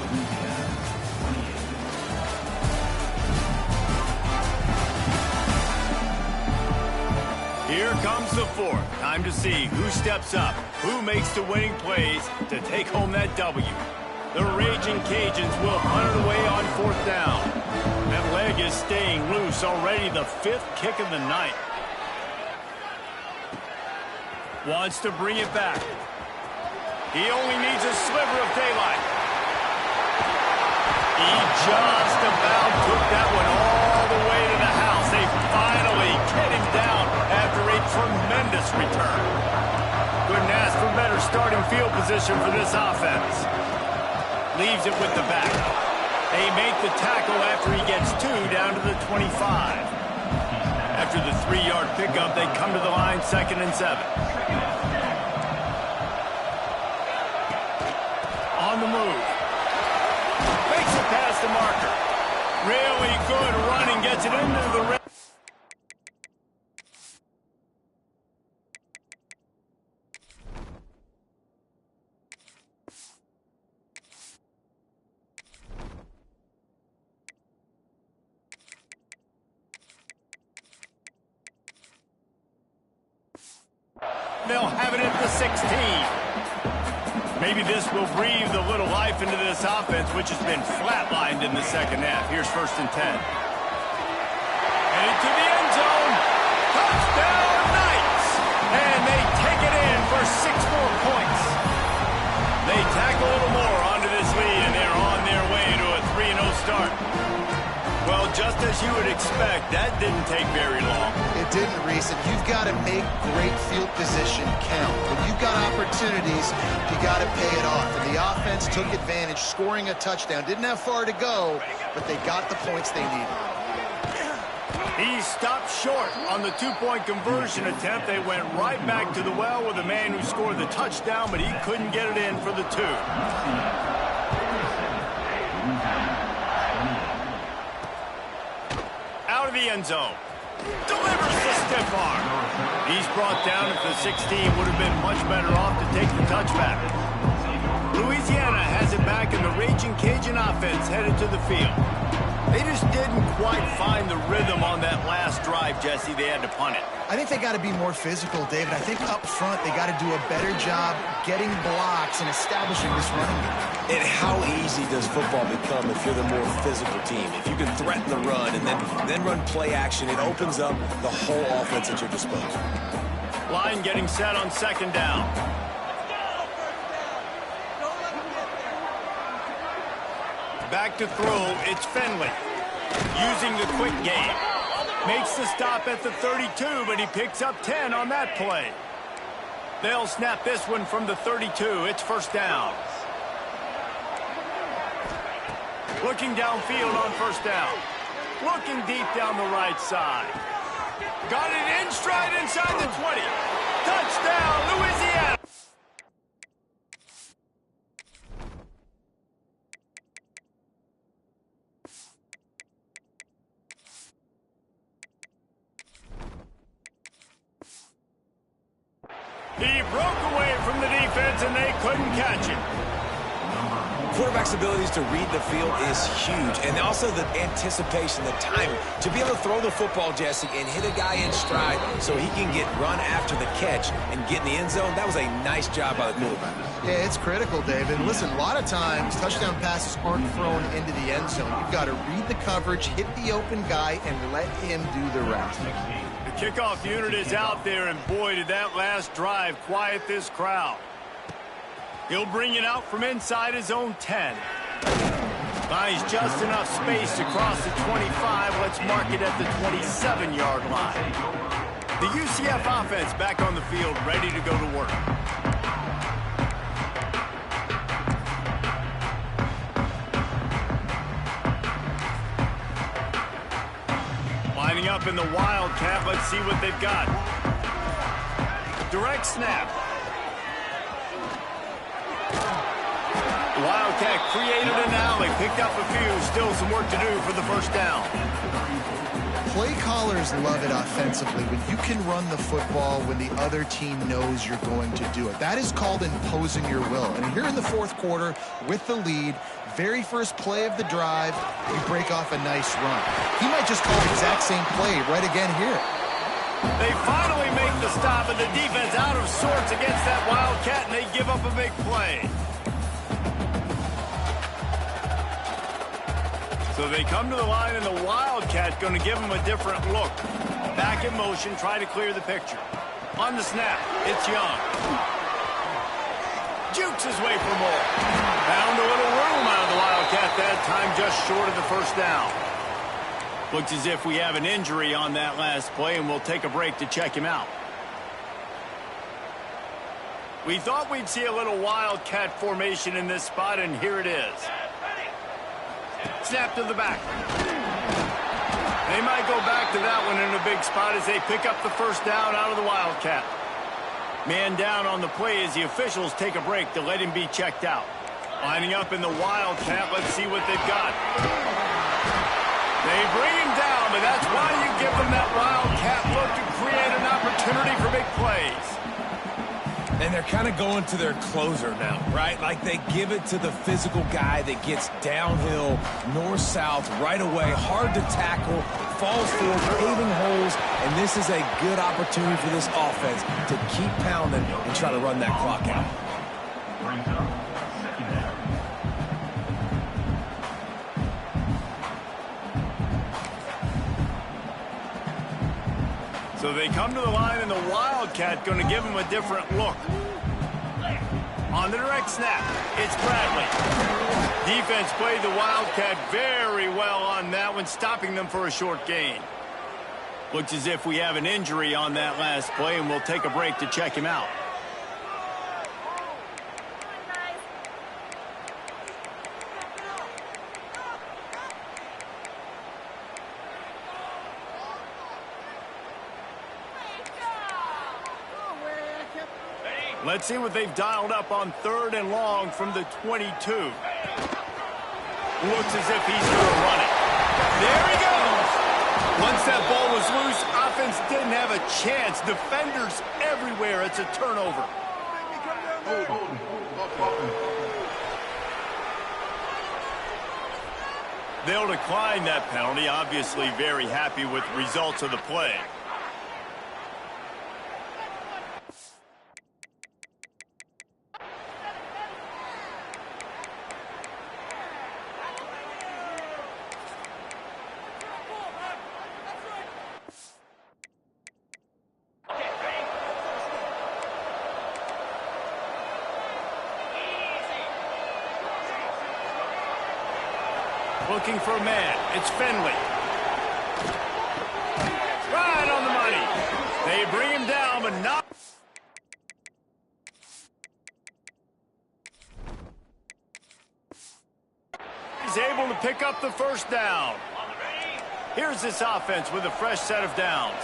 Here comes the fourth. Time to see who steps up, who makes the winning plays to take home that W. The Ragin Cajuns will punt it away on fourth down. That leg is staying loose, already the fifth kick of the night. Wants to bring it back. He only needs a sliver of daylight. He just about took that one all the way to the house. They finally get him down after a tremendous return. Couldn't ask for better starting field position for this offense. Leaves it with the back. They make the tackle after he gets 2 down to the 25. After the 3-yard pickup, they come to the line 2nd and 7. On the move. Makes it past the marker. Really good running, gets it into the red. They'll have it at the 16. Maybe this will breathe a little life into this offense, which has been flatlined in the second half. Here's 1st and 10. Headed to the end zone. Touchdown, Knights! And they take it in for 6 more points. They tack a little more onto this lead, and they're on their way to a 3-0 start. Well, just as you would expect, that didn't take very long. It didn't, Reese. And you've got to make great field position count. When you've got opportunities, you got to pay it off. And the offense took advantage, scoring a touchdown. Didn't have far to go, but they got the points they needed. He stopped short on the 2-point conversion attempt. They went right back to the well with the man who scored the touchdown, but he couldn't get it in for the 2. Out of the end zone. Delivers the stiff arm. He's brought down at the 16. Would have been much better off to take the touchback. Louisiana has it back, and the Ragin Cajun offense headed to the field. They just didn't quite find the rhythm on that last drive, Jesse. They had to punt it. I think they got to be more physical, David. I think up front they got to do a better job getting blocks and establishing this running game. And how easy does football become if you're the more physical team? If you can threaten the run and then run play action, it opens up the whole offense at your disposal. Line getting set on 2nd down. Back to throw, it's Finley. Using the quick game. Makes the stop at the 32, but he picks up 10 on that play. They'll snap this one from the 32. It's 1st down. Looking downfield on 1st down. Looking deep down the right side. Got it in stride inside the 20. Touchdown, Louisiana. He broke away from the defense, and they couldn't catch it. Quarterback's abilities to read the field is huge, and also the anticipation, the timing. To be able to throw the football, Jesse, and hit a guy in stride so he can get run after the catch and get in the end zone, that was a nice job by the quarterback. Yeah, it's critical, David. Listen, a lot of times touchdown passes aren't thrown into the end zone. You've got to read the coverage, hit the open guy, and let him do the rest. The kickoff unit is out there, and boy, did that last drive quiet this crowd. He'll bring it out from inside his own 10. Buys just enough space to cross the 25. Let's mark it at the 27-yard line. The UCF offense back on the field, ready to go to work. Lining up in the Wildcat. Let's see what they've got. Direct snap. The Wildcat created an alley, picked up a few, still some work to do for the 1st down. Play callers love it offensively when you can run the football when the other team knows you're going to do it. That is called imposing your will. And here in the 4th quarter, with the lead, very first play of the drive, you break off a nice run. He might just call the exact same play right again here. They finally make the stop, and the defense out of sorts against that Wildcat, and they give up a big play. So they come to the line, and the Wildcat going to give them a different look. Back in motion, try to clear the picture. On the snap, it's Young. Juke Works his way for more. Found a little room out of the Wildcat that time, just short of the first down. Looks as if we have an injury on that last play, and we'll take a break to check him out. We thought we'd see a little Wildcat formation in this spot, and here it is. Snap to the back. They might go back to that one in a big spot as they pick up the first down out of the Wildcat. Man down on the play as the officials take a break to let him be checked out. Lining up in the Wildcat, let's see what they've got. They bring him down, but that's why you give them that Wildcat look to create an opportunity for big plays. And they're kind of going to their closer now, right? Like they give it to the physical guy that gets downhill, north-south, right away, hard to tackle, falls forward, paving holes, and this is a good opportunity for this offense to keep pounding and try to run that clock out. So they come to the line, and the Wildcat going to give them a different look. On the direct snap, it's Bradley. Defense played the Wildcat very well on that one, stopping them for a short gain. Looks as if we have an injury on that last play, and we'll take a break to check him out. Let's see what they've dialed up on 3rd and long from the 22. Looks as if he's going to run it. There he goes! Once that ball was loose, offense didn't have a chance. Defenders everywhere. It's a turnover. They'll decline that penalty. Obviously very happy with the results of the play. Looking for a man. It's Finley. Right on the money. They bring him down, but not. He's able to pick up the first down. Here's this offense with a fresh set of downs.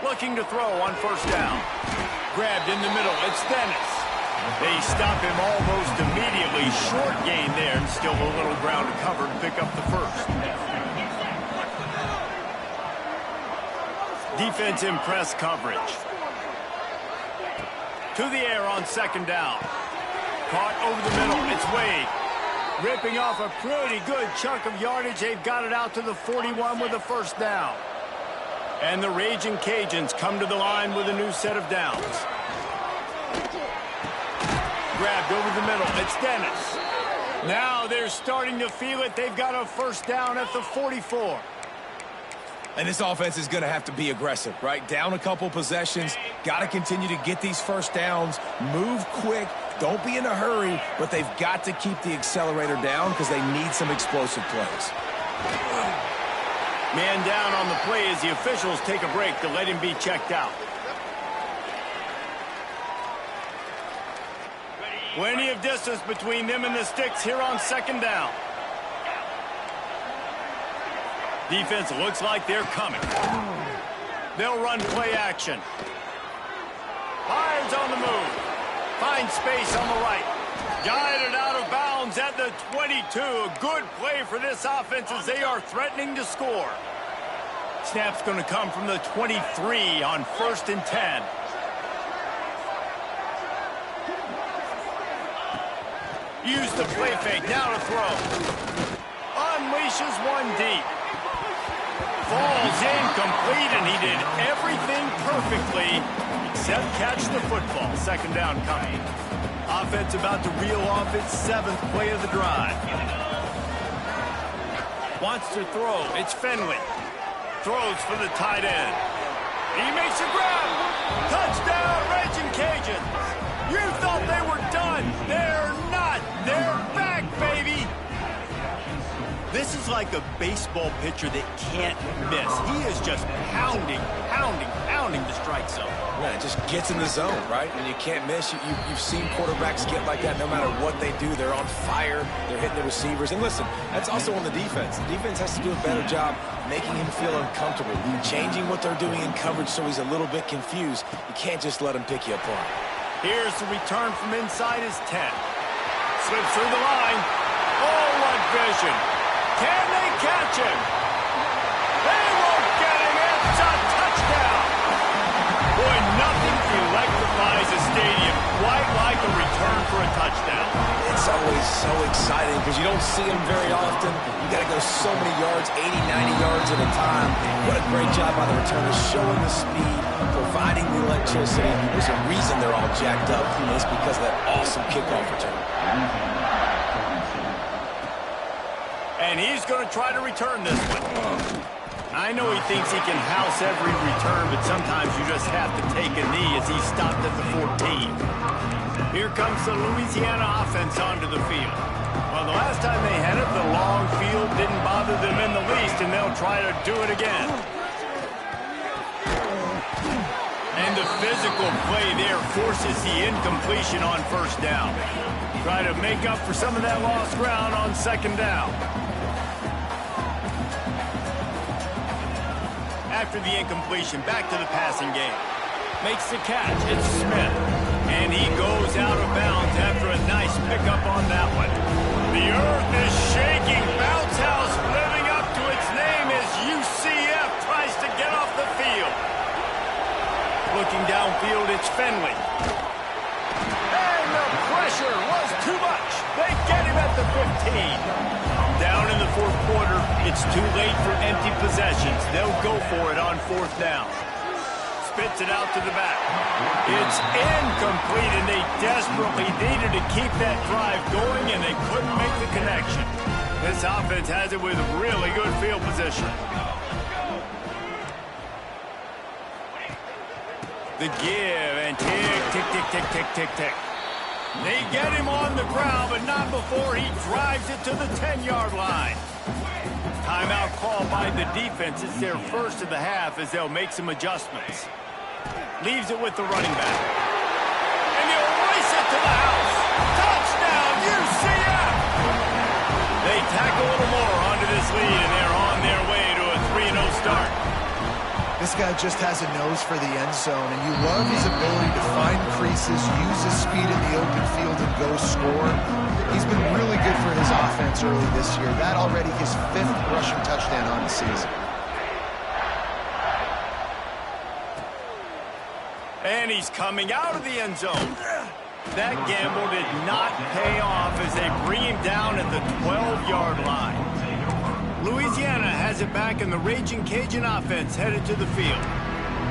Looking to throw on first down. Grabbed in the middle. It's Dennis. They stop him almost immediately. Short gain there, and still a little ground to cover to pick up the first. Defense in press coverage. To the air on 2nd down. Caught over the middle. It's Wade. Ripping off a pretty good chunk of yardage. They've got it out to the 41 with a first down. And the Ragin' Cajuns come to the line with a new set of downs. Grabbed over the middle. It's Dennis. Now they're starting to feel it. They've got a first down at the 44. And this offense is going to have to be aggressive, right? Down a couple possessions. Got to continue to get these first downs. Move quick. Don't be in a hurry. But they've got to keep the accelerator down because they need some explosive plays. Man down on the play as the officials take a break to let him be checked out. Plenty of distance between them and the sticks here on 2nd down. Defense looks like they're coming. They'll run play action. Byers on the move. Finds space on the right. Guided out of bounds at the 22. A good play for this offense as they are threatening to score. Snap's going to come from the 23 on 1st and 10. Use the play fake, now to throw. Unleashes one deep. Falls incomplete, and he did everything perfectly except catch the football. 2nd down coming. Offense about to reel off its 7th play of the drive. Wants to throw. It's Finley. Throws for the tight end. He makes a grab. Touchdown, Ragin Cajuns. You thought they were done. They're not. They're back, baby. This is like a baseball pitcher that can't miss. He is just pounding the strike zone. Yeah, it just gets in the zone, right? And you can't miss. You've seen quarterbacks get like that no matter what they do. They're on fire. They're hitting the receivers. And listen, that's also on the defense. The defense has to do a better job making him feel uncomfortable, changing what they're doing in coverage so he's a little bit confused. You can't just let him pick you apart. Here's the return from inside his 10. Slips through the line. Oh, what vision. Can they catch him? They won't get him. It's a touchdown. Boy, nothing electrifies a stadium quite like a return for a touchdown. It's always so exciting because you don't see them very often. You got to go so many yards, 80, 90 yards at a time. What a great job by the returners, showing the speed, providing the electricity. There's a reason they're all jacked up. It's because of that awesome kickoff return. And he's going to try to return this one. I know he thinks he can house every return, but sometimes you just have to take a knee as he stopped at the 14. Here comes the Louisiana offense onto the field. Well, the last time they had it, the long field didn't bother them in the least, and they'll try to do it again. And the physical play there forces the incompletion on first down. Try to make up for some of that lost ground on second down. After the incompletion, back to the passing game. Makes the catch. It's Smith. And he goes out of bounds after a nice pickup on that one. The earth is shaking. Bounce house living up to its name as UCF tries to get off the field. Looking downfield, it's Finley. And the pressure was too much. They get him at the 15. Down in the fourth quarter, it's too late for empty possessions. They'll go for it on fourth down. Spits it out to the back. It's incomplete, and they desperately needed to keep that drive going, and they couldn't make the connection. This offense has it with really good field position. The give, and tick, tick, tick, tick, tick, tick, tick. They get him on the ground, but not before he drives it to the 10-yard line. Timeout called by the defense. It's their first of the half as they'll make some adjustments. Leaves it with the running back. And he'll race it to the house. Touchdown, UCF! They tack a little more onto this lead, and they're on their way to a 3-0 start. This guy just has a nose for the end zone, and you love his ability to find creases, use his speed in the open field, and go score. He's been really good for his offense early this year. That already his 5th rushing touchdown on the season. And he's coming out of the end zone. That gamble did not pay off as they bring him down at the 12-yard line. Louisiana has it back, and the Ragin Cajun offense headed to the field.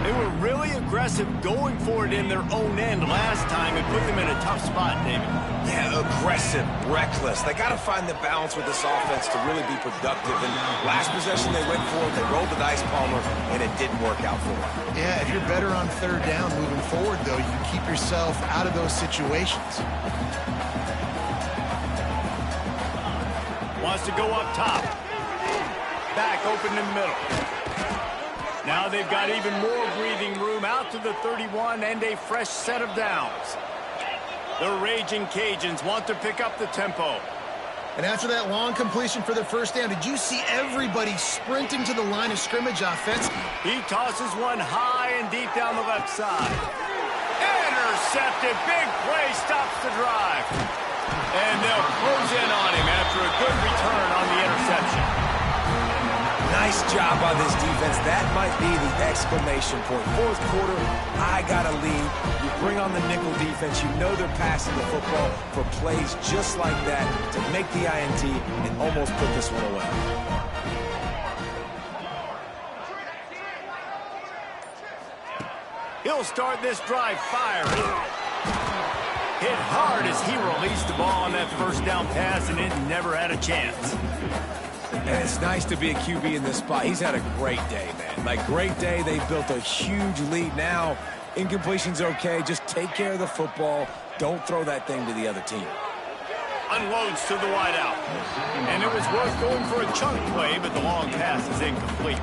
They were really aggressive going for it in their own end last time and put them in a tough spot, David. Yeah, aggressive, reckless. They got to find the balance with this offense to really be productive. And last possession they went for it, they rolled the dice, Palmer, and it didn't work out for them. Yeah, if you're better on third down moving forward, though, you keep yourself out of those situations. Wants to go up top. Back open in the middle. Now they've got even more breathing room out to the 31 and a fresh set of downs. The Ragin Cajuns want to pick up the tempo. And after that long completion for the first down, did you see everybody sprinting to the line of scrimmage offense? He tosses one high and deep down the left side. Intercepted. Big play stops the drive. And they'll close in on him after a good return on the interception. Nice job by this defense. That might be the exclamation point. Fourth quarter, I got a lead. You bring on the nickel defense. You know they're passing the football for plays just like that to make the INT and almost put this one away. He'll start this drive firing. Hit hard as he released the ball on that first down pass, and it never had a chance. And it's nice to be a QB in this spot. He's had a great day, man. Like, great day. They built a huge lead. Now, incompletion's okay. Just take care of the football. Don't throw that thing to the other team. Unloads to the wideout. And it was worth going for a chunk play, but the long pass is incomplete.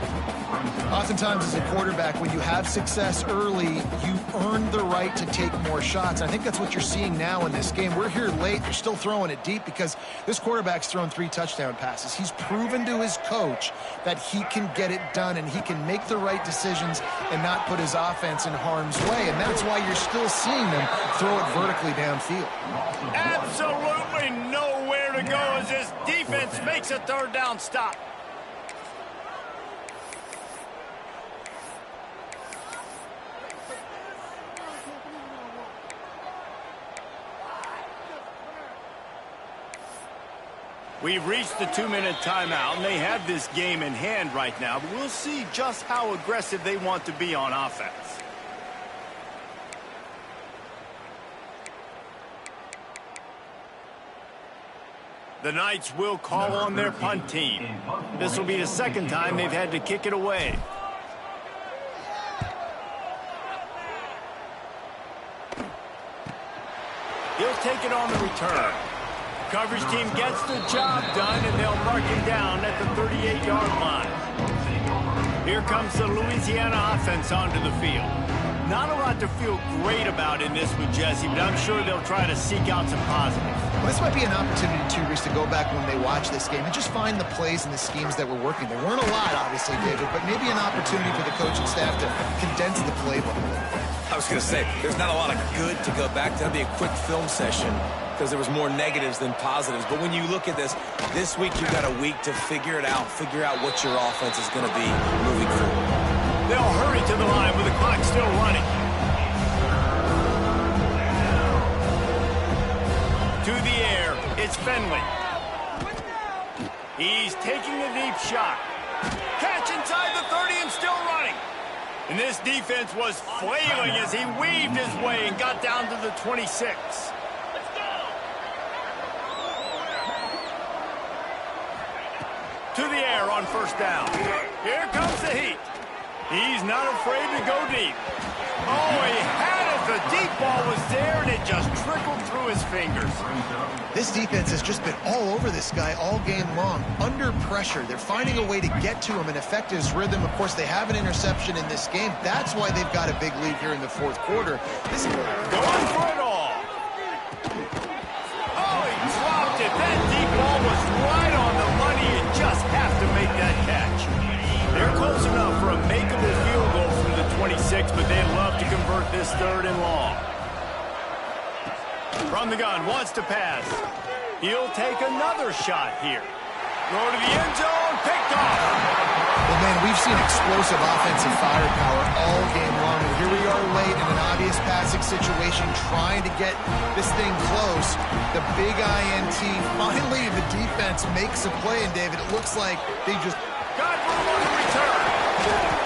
Oftentimes as a quarterback, when you have success early, you earn the right to take more shots. I think that's what you're seeing now in this game. We're here late. They're still throwing it deep because this quarterback's thrown 3 touchdown passes. He's proven to his coach that he can get it done and he can make the right decisions and not put his offense in harm's way. And that's why you're still seeing them throw it vertically downfield. Absolutely nowhere to go as this defense makes a third down stop. We've reached the 2-minute timeout, and they have this game in hand right now, but we'll see just how aggressive they want to be on offense. The Knights will call on their punt team. This will be the second time they've had to kick it away. He'll take it on the return. Coverage team gets the job done, and they'll mark him down at the 38-yard line. Here comes the Louisiana offense onto the field. Not a lot to feel great about in this with Jesse, but I'm sure they'll try to seek out some positives. Well, this might be an opportunity, too, Reese, to go back when they watch this game and just find the plays and the schemes that were working. There weren't a lot, obviously, David, but maybe an opportunity for the coaching staff to condense the playbook a little bit. I was going to say, there's not a lot of good to go back to. That'd be a quick film session because there was more negatives than positives. But when you look at this week you've got a week to figure it out, figure out what your offense is going to be moving forward. They'll hurry to the line with the clock still running. To the air, it's Finley. He's taking a deep shot. Catch inside the 30 and still running. And this defense was flailing as he weaved his way and got down to the 26. To the air on first down. Here comes the heat. He's not afraid to go deep. Oh, he had it. The deep ball was there, and it just trickled through his fingers. This defense has just been all over this guy all game long. Under pressure. They're finding a way to get to him and affect his rhythm. Of course, they have an interception in this game. That's why they've got a big lead here in the fourth quarter. This is going for it all. Oh, he dropped it. That deep ball was right on the money. You just have to make that catch. They're close enough for a makeable field goal from the 26, but they'd love to convert this third and long. From the gun, wants to pass. He'll take another shot here. Go to the end zone, picked off. Well, man, we've seen explosive offensive firepower all game long, and here we are late in an obvious passing situation, trying to get this thing close. The big INT, finally the defense makes a play, and David, it looks like they just got room on the return.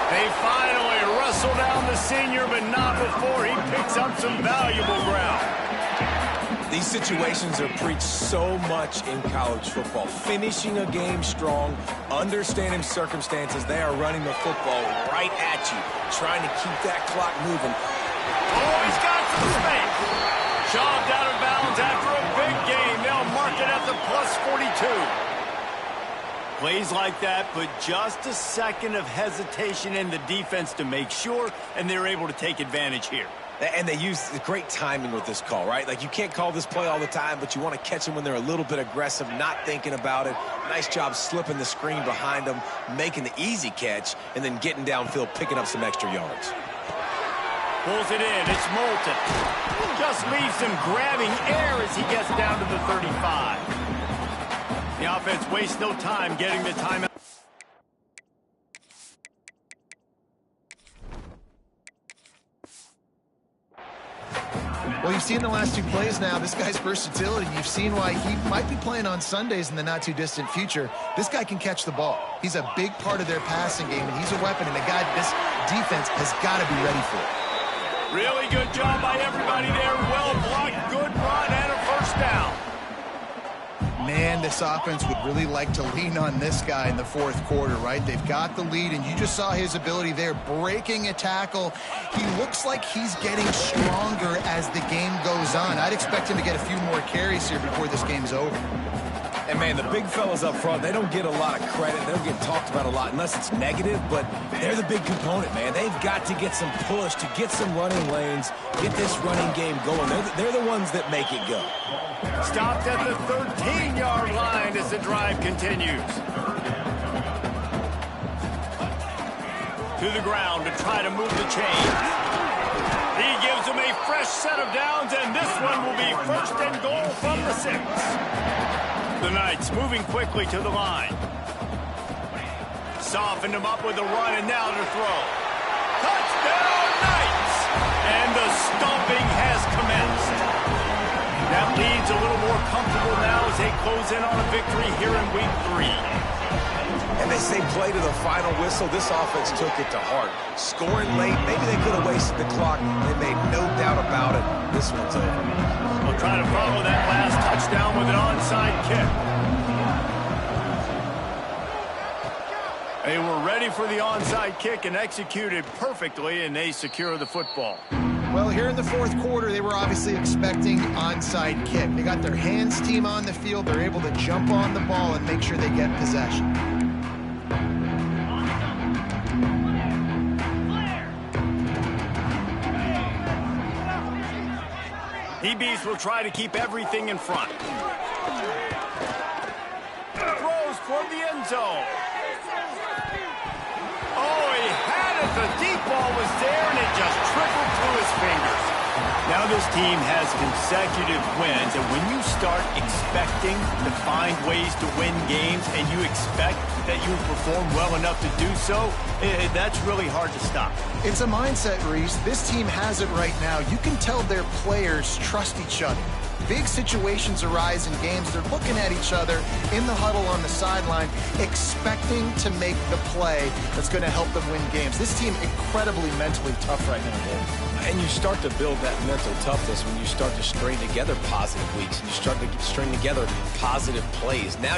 They finally wrestle down the senior, but not before he picks up some valuable ground. These situations are preached so much in college football. Finishing a game strong, understanding circumstances. They are running the football right at you, trying to keep that clock moving. Oh, he's got some space. Shoved out of bounds after a big game. They'll mark it at the plus 42. Plays like that put just a second of hesitation in the defense to make sure, and they're able to take advantage here. And they use great timing with this call, right? Like, you can't call this play all the time, but you want to catch them when they're a little bit aggressive, not thinking about it. Nice job slipping the screen behind them, making the easy catch, and then getting downfield, picking up some extra yards. Pulls it in. It's Moulton. Just leaves him grabbing air as he gets down to the 35. The offense wastes no time getting the timeout. Well, you've seen the last two plays now, this guy's versatility. You've seen why he might be playing on Sundays in the not-too-distant future. This guy can catch the ball. He's a big part of their passing game, and he's a weapon, and a guy this defense has got to be ready for. Really good job by everybody there. Well blocked, good run, and a first down. Man, this offense would really like to lean on this guy in the fourth quarter, right? They've got the lead, and you just saw his ability there, breaking a tackle. He looks like he's getting stronger as the game goes on. I'd expect him to get a few more carries here before this game's over. And, man, the big fellas up front, they don't get a lot of credit. They don't get talked about a lot unless it's negative, but they're the big component, man. They've got to get some push, to get some running lanes, get this running game going. They're the ones that make it go. Stopped at the 13-yard line as the drive continues. To the ground to try to move the chain. He gives them a fresh set of downs, and this one will be first and goal from the 6. The Knights moving quickly to the line. Softened him up with a run, and now to throw. Touchdown, Knights! And the stomping has commenced. That lead's a little more comfortable now as they close in on a victory here in Week 3. And they say play to the final whistle. This offense took it to heart. Scoring late, maybe they could have wasted the clock. They made no doubt about it. This one's over. We'll try to follow that last touchdown with an onside kick. They were ready for the onside kick and executed perfectly, and they secure the football. Well, here in the fourth quarter, they were obviously expecting onside kick. They got their hands team on the field. They're able to jump on the ball and make sure they get possession. DBs will try to keep everything in front. Throws for the end zone. Oh, he had it. The deep ball was there, and it just trickled through his fingers. Now this team has consecutive wins, and when you start expecting to find ways to win games and you expect that you perform well enough to do so, that's really hard to stop. It's a mindset, Reese. This team has it right now. You can tell their players trust each other. Big situations arise in games. They're looking at each other in the huddle on the sideline, expecting to make the play that's going to help them win games. This team incredibly mentally tough right now. And you start to build that mental toughness when you start to string together positive weeks and you start to string together positive plays. Now